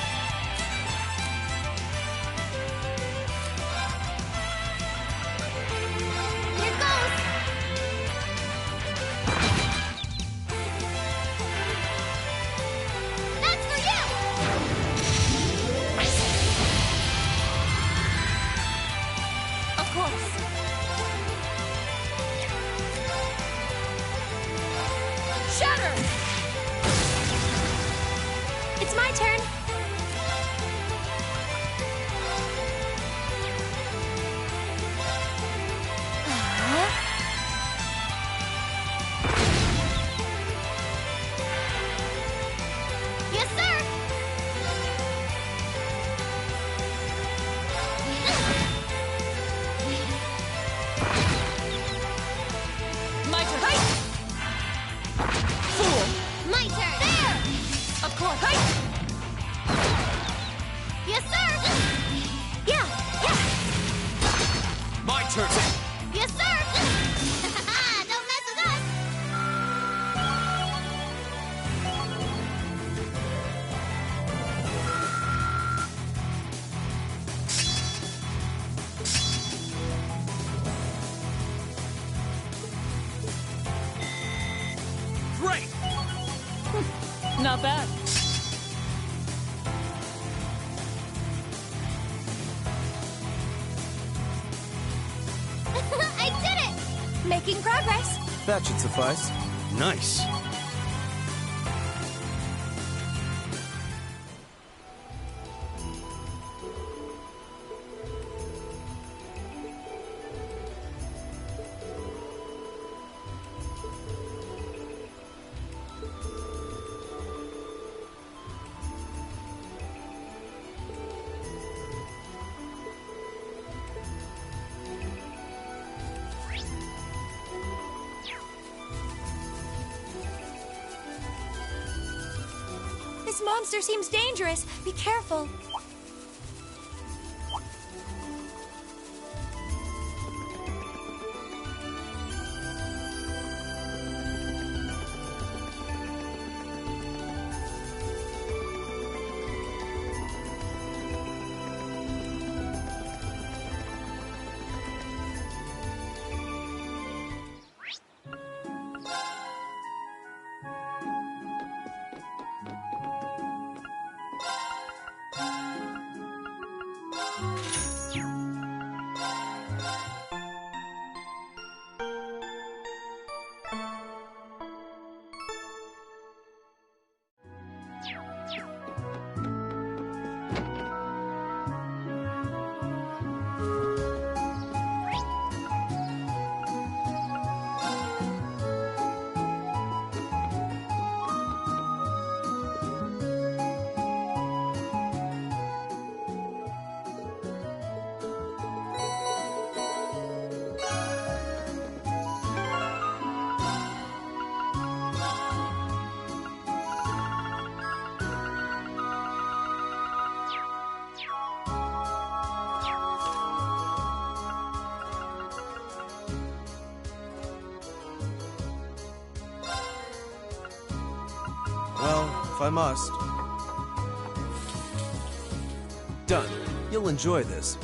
Here goes! That's for you! Of course. Shatter! It's my turn. Yes, sir! My turn. Fool! My turn! There! Of course. Yes, sir! Yeah. My turn! Yes, sir! Don't mess with us! Great! Not bad. I did it! Making progress. That should suffice. Nice. This monster seems dangerous. Be careful. Well, if I must. Done. You'll enjoy this.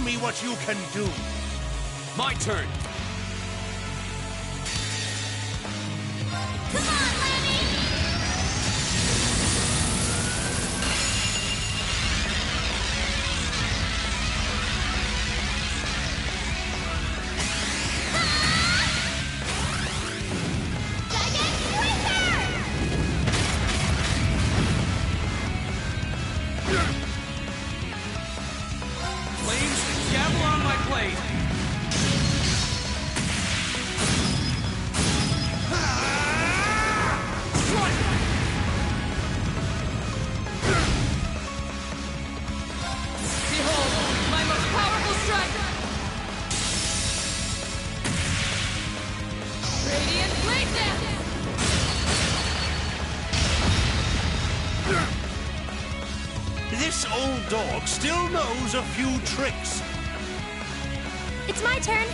me what you can do. My turn. Come on, Lanny! Flames, gavel on my blade. Behold, my most powerful strike! Radiant Blade Dance! This old dog still knows a few tricks. It's my turn.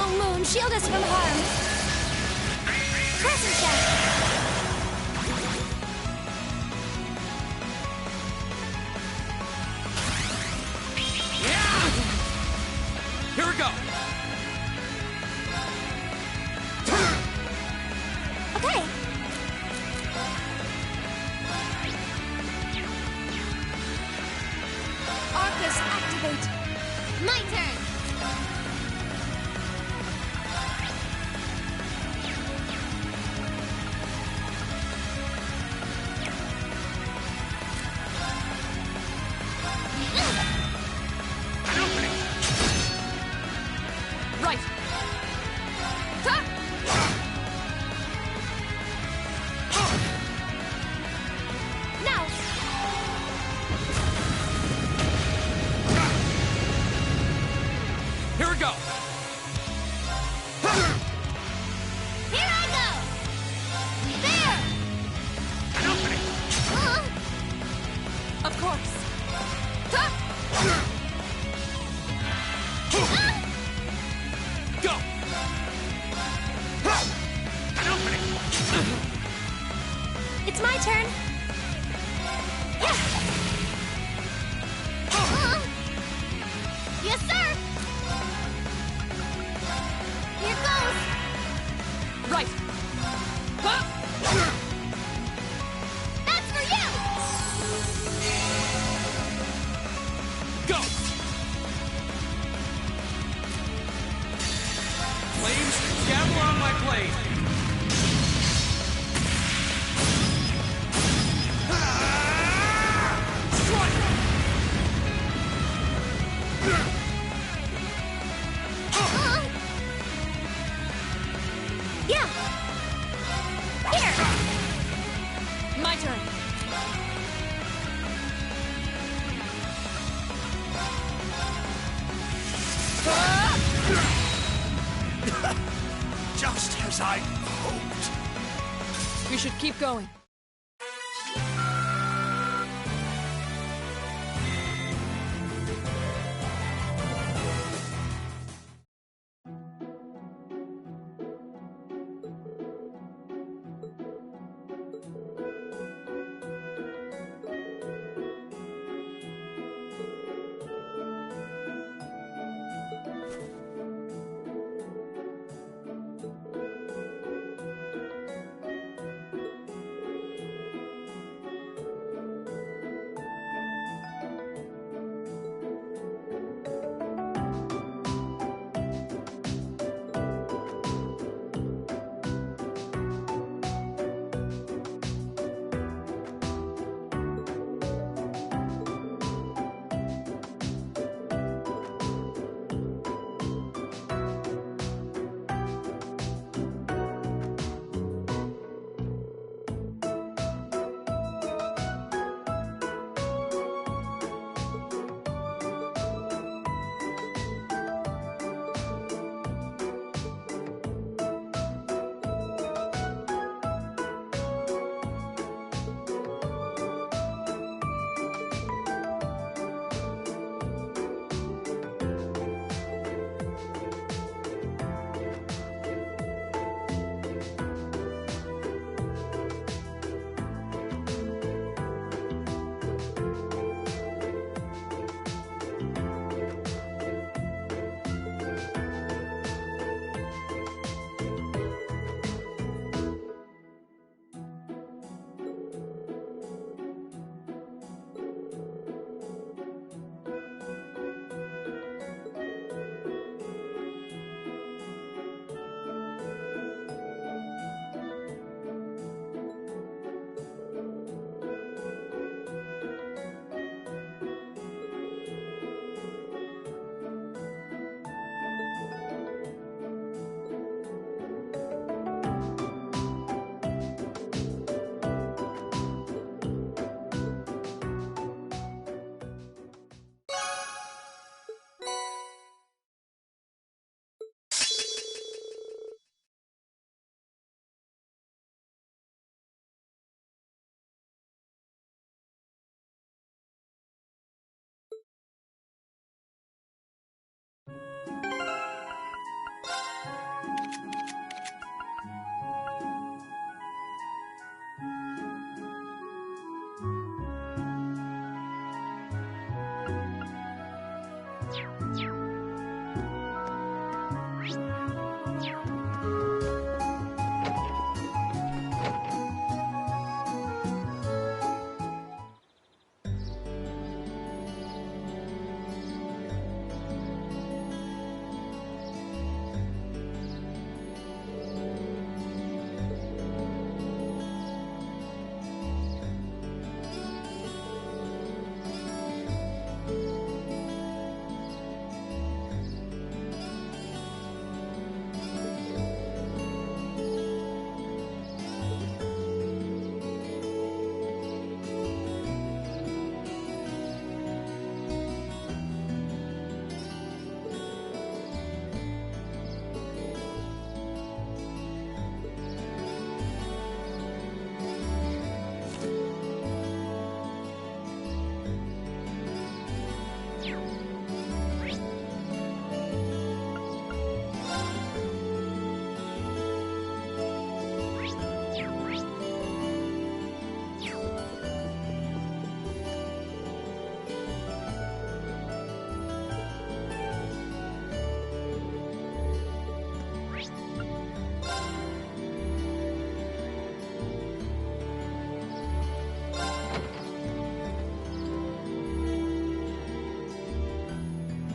Oh, Moon, shield us from harm. Crescent Shot. Here we go. Okay. Arcus, activate. My turn! Right! Ha! Now. Here we go. Here I go! There! Of course! Ha! Go. It's my turn. Yes, sir! Here goes! Right! Ha! That's for you! Go. Flames, gavel on my blade. Yeah. Here. My turn! Just as I hoped. We should keep going.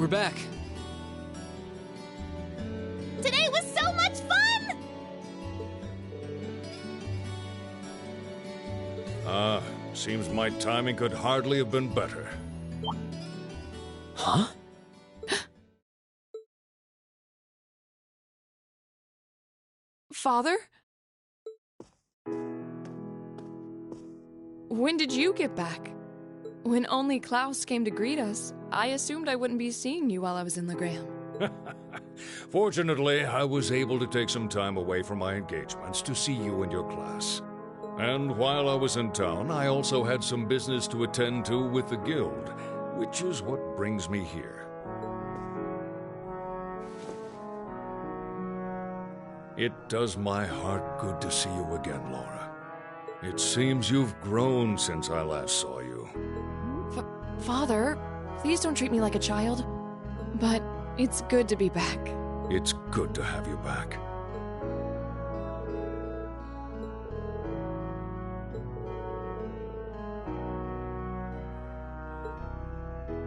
We're back. Today was so much fun! Seems my timing could hardly have been better. Huh? Father? When did you get back? When only Klaus came to greet us, I assumed I wouldn't be seeing you while I was in Legram. Fortunately, I was able to take some time away from my engagements to see you and your class. And while I was in town, I also had some business to attend to with the guild, which is what brings me here. It does my heart good to see you again, Laura. It seems you've grown since I last saw you. Father, please don't treat me like a child. But it's good to be back. It's good to have you back.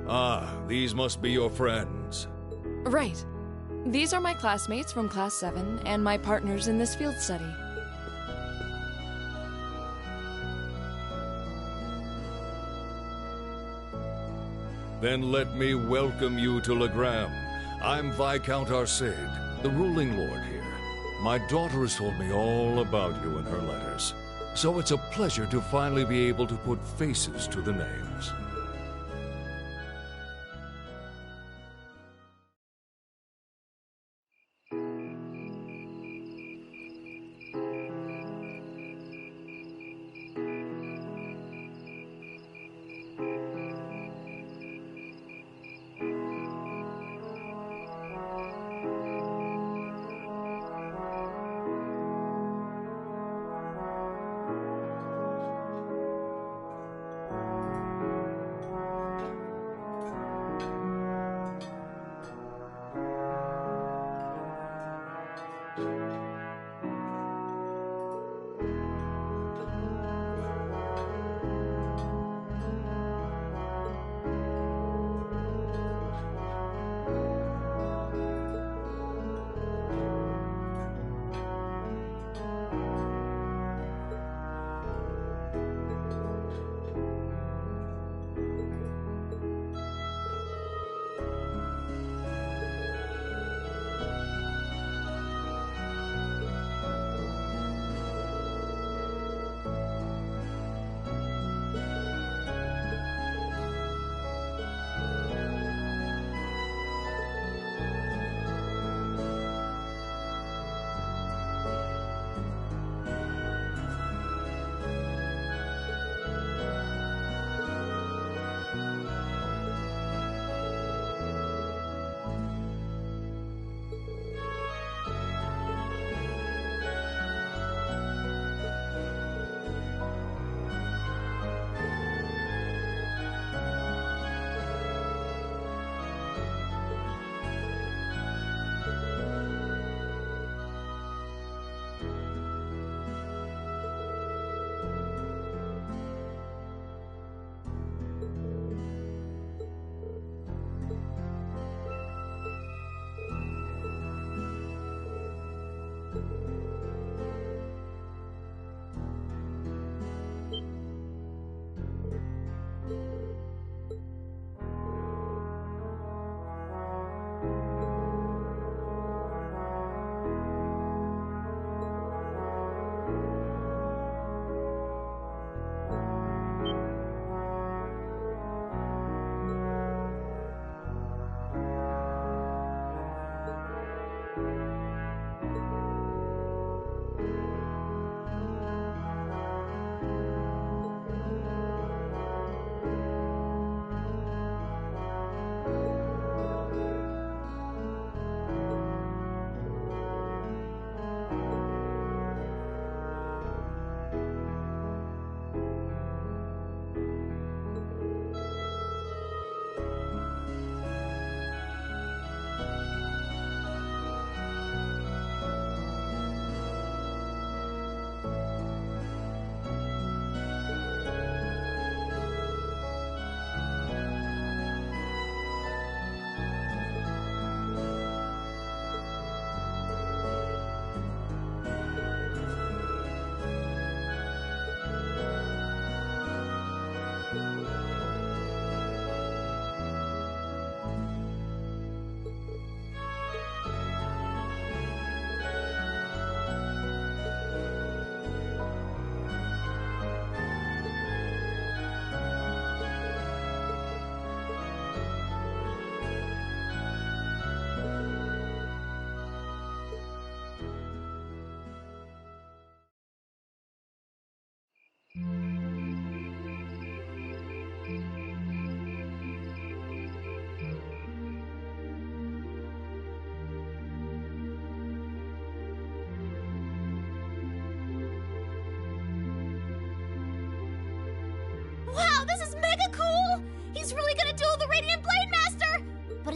Ah, these must be your friends. Right. These are my classmates from Class 7 and my partners in this field study. Then let me welcome you to Legram. I'm Viscount Arsaid, the ruling lord here. My daughter has told me all about you in her letters, so it's a pleasure to finally be able to put faces to the names.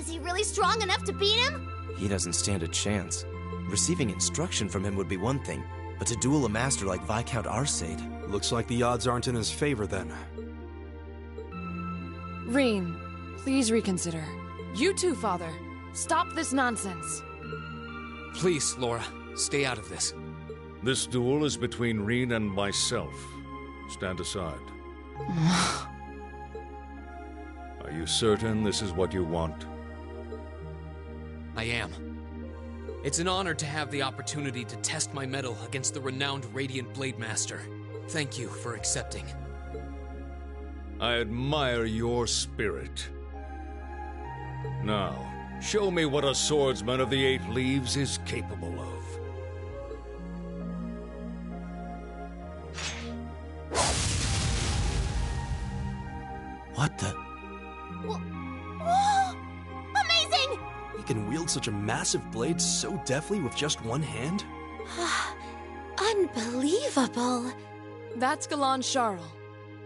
Is he really strong enough to beat him? He doesn't stand a chance. Receiving instruction from him would be one thing, but to duel a master like Viscount Arcade... Looks like the odds aren't in his favor then. Reen, please reconsider. You too, Father. Stop this nonsense. Please, Laura, stay out of this. This duel is between Reen and myself. Stand aside. Are you certain this is what you want? I am. It's an honor to have the opportunity to test my mettle against the renowned Radiant Blade Master. Thank you for accepting. I admire your spirit. Now, show me what a swordsman of the Eight Leaves is capable of. What the? Whoa! Amazing! He can wield such a massive blade so deftly with just one hand? Unbelievable. That's Galan Charl,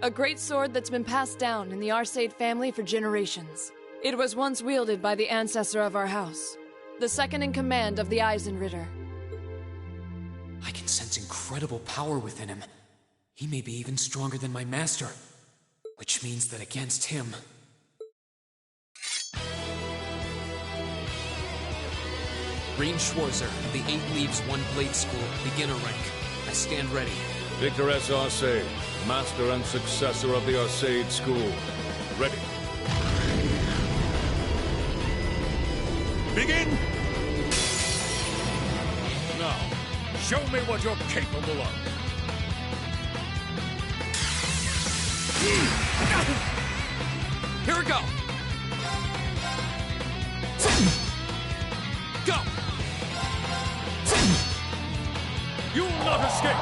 a great sword that's been passed down in the Arcade family for generations. It was once wielded by the ancestor of our house, the second in command of the Eisenritter. I can sense incredible power within him. He may be even stronger than my master, which means that against him... Reen Schwarzer of the Eight Leaves One Blade School, beginner rank. I stand ready. Victor S. Arcade, master and successor of the Arcade School. Ready. Begin! Now, show me what you're capable of. Here we go! Go! You will not escape!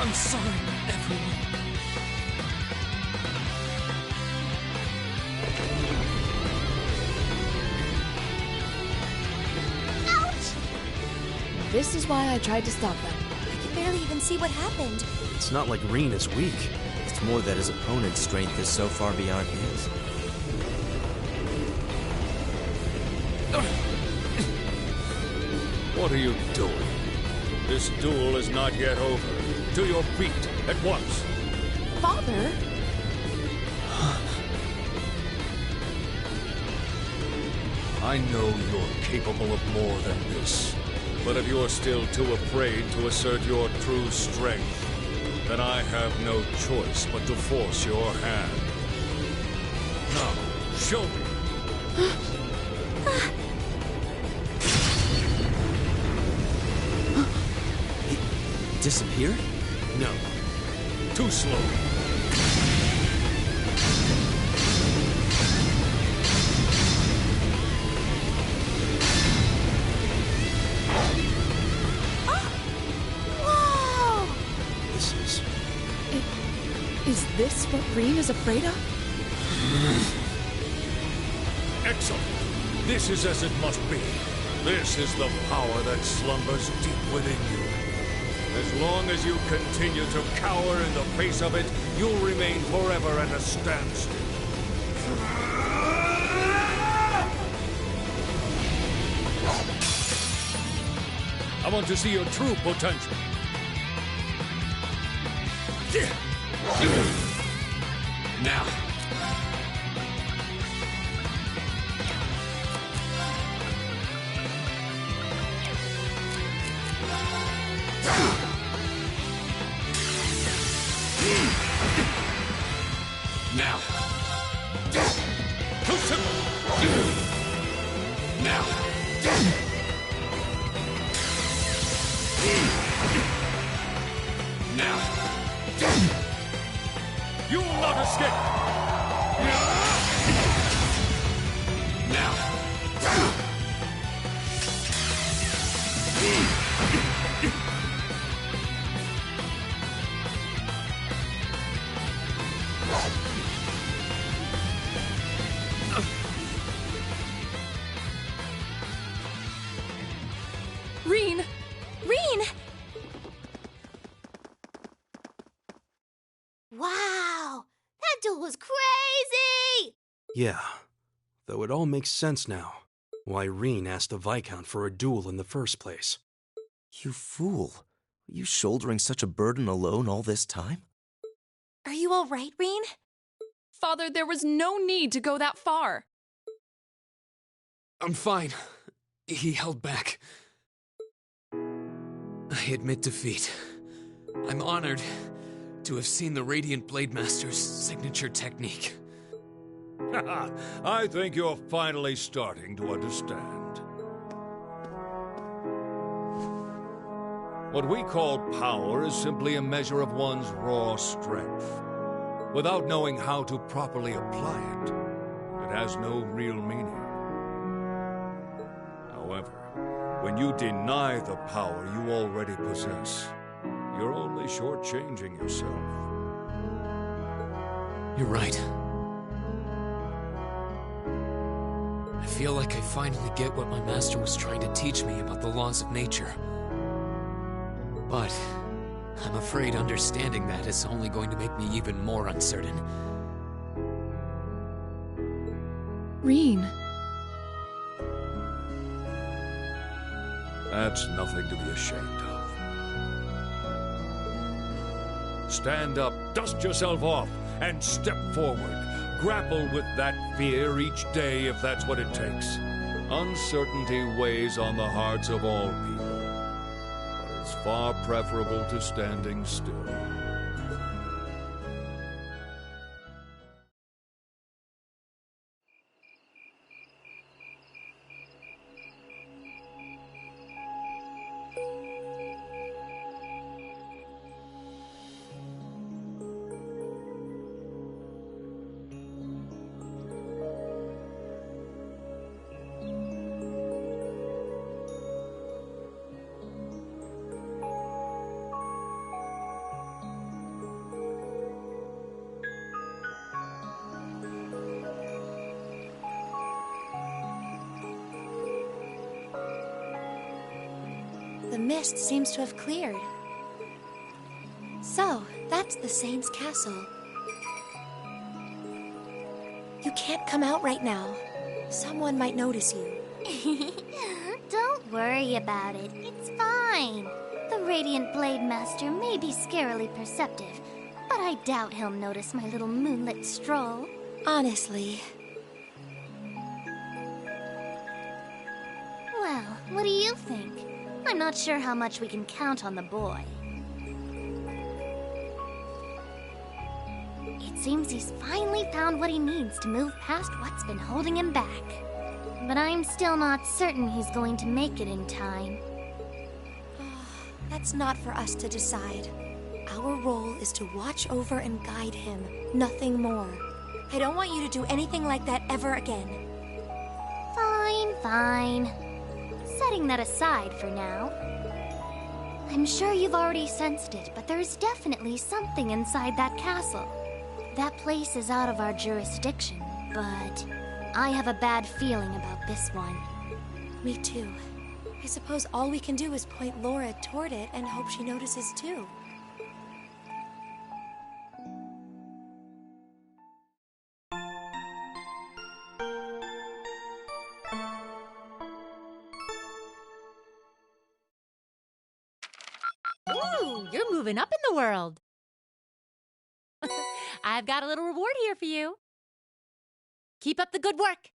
I'm sorry, everyone. This is why I tried to stop them. I can barely even see what happened. It's not like Reen is weak. It's more that his opponent's strength is so far beyond his. What are you doing? This duel is not yet over. To your feet, at once. Father? I know you're capable of more than this. But if you're still too afraid to assert your true strength, then I have no choice but to force your hand. Now, show me. He disappeared? No. Too slow. Is this what Reen is afraid of? Excellent. This is as it must be. This is the power that slumbers deep within you. As long as you continue to cower in the face of it, you'll remain forever at a standstill. I want to see your true potential. Now. Now. Too simple. Now. Now. You will not escape! Now! Reen! Reen! Wow! was crazy! Yeah, though it all makes sense now. Why Rean asked the Viscount for a duel in the first place. You fool. Are you shouldering such a burden alone all this time? Are you all right, Rean? Father, there was no need to go that far. I'm fine. He held back. I admit defeat. I'm honored to have seen the Radiant Blade Master's signature technique. I think you're finally starting to understand. What we call power is simply a measure of one's raw strength. Without knowing how to properly apply it, it has no real meaning. However, when you deny the power you already possess, you're only shortchanging yourself. You're right. I feel like I finally get what my master was trying to teach me about the laws of nature. But I'm afraid understanding that is only going to make me even more uncertain. Rean. That's nothing to be ashamed of. Stand up, dust yourself off, and step forward. Grapple with that fear each day if that's what it takes. Uncertainty weighs on the hearts of all people, but it's far preferable to standing still. The mist seems to have cleared. So, that's the Saint's castle. You can't come out right now. Someone might notice you. Don't worry about it. It's fine. The Radiant Blade Master may be scarily perceptive, but I doubt he'll notice my little moonlit stroll. Honestly. Well, what do you think? I'm not sure how much we can count on the boy. It seems he's finally found what he needs to move past what's been holding him back. But I'm still not certain he's going to make it in time. That's not for us to decide. Our role is to watch over and guide him, nothing more. I don't want you to do anything like that ever again. Fine, fine. Setting that aside for now. I'm sure you've already sensed it, but there's definitely something inside that castle. That place is out of our jurisdiction, but I have a bad feeling about this one. Me too. I suppose all we can do is point Laura toward it and hope she notices too. Ooh, you're moving up in the world. I've got a little reward here for you. Keep up the good work.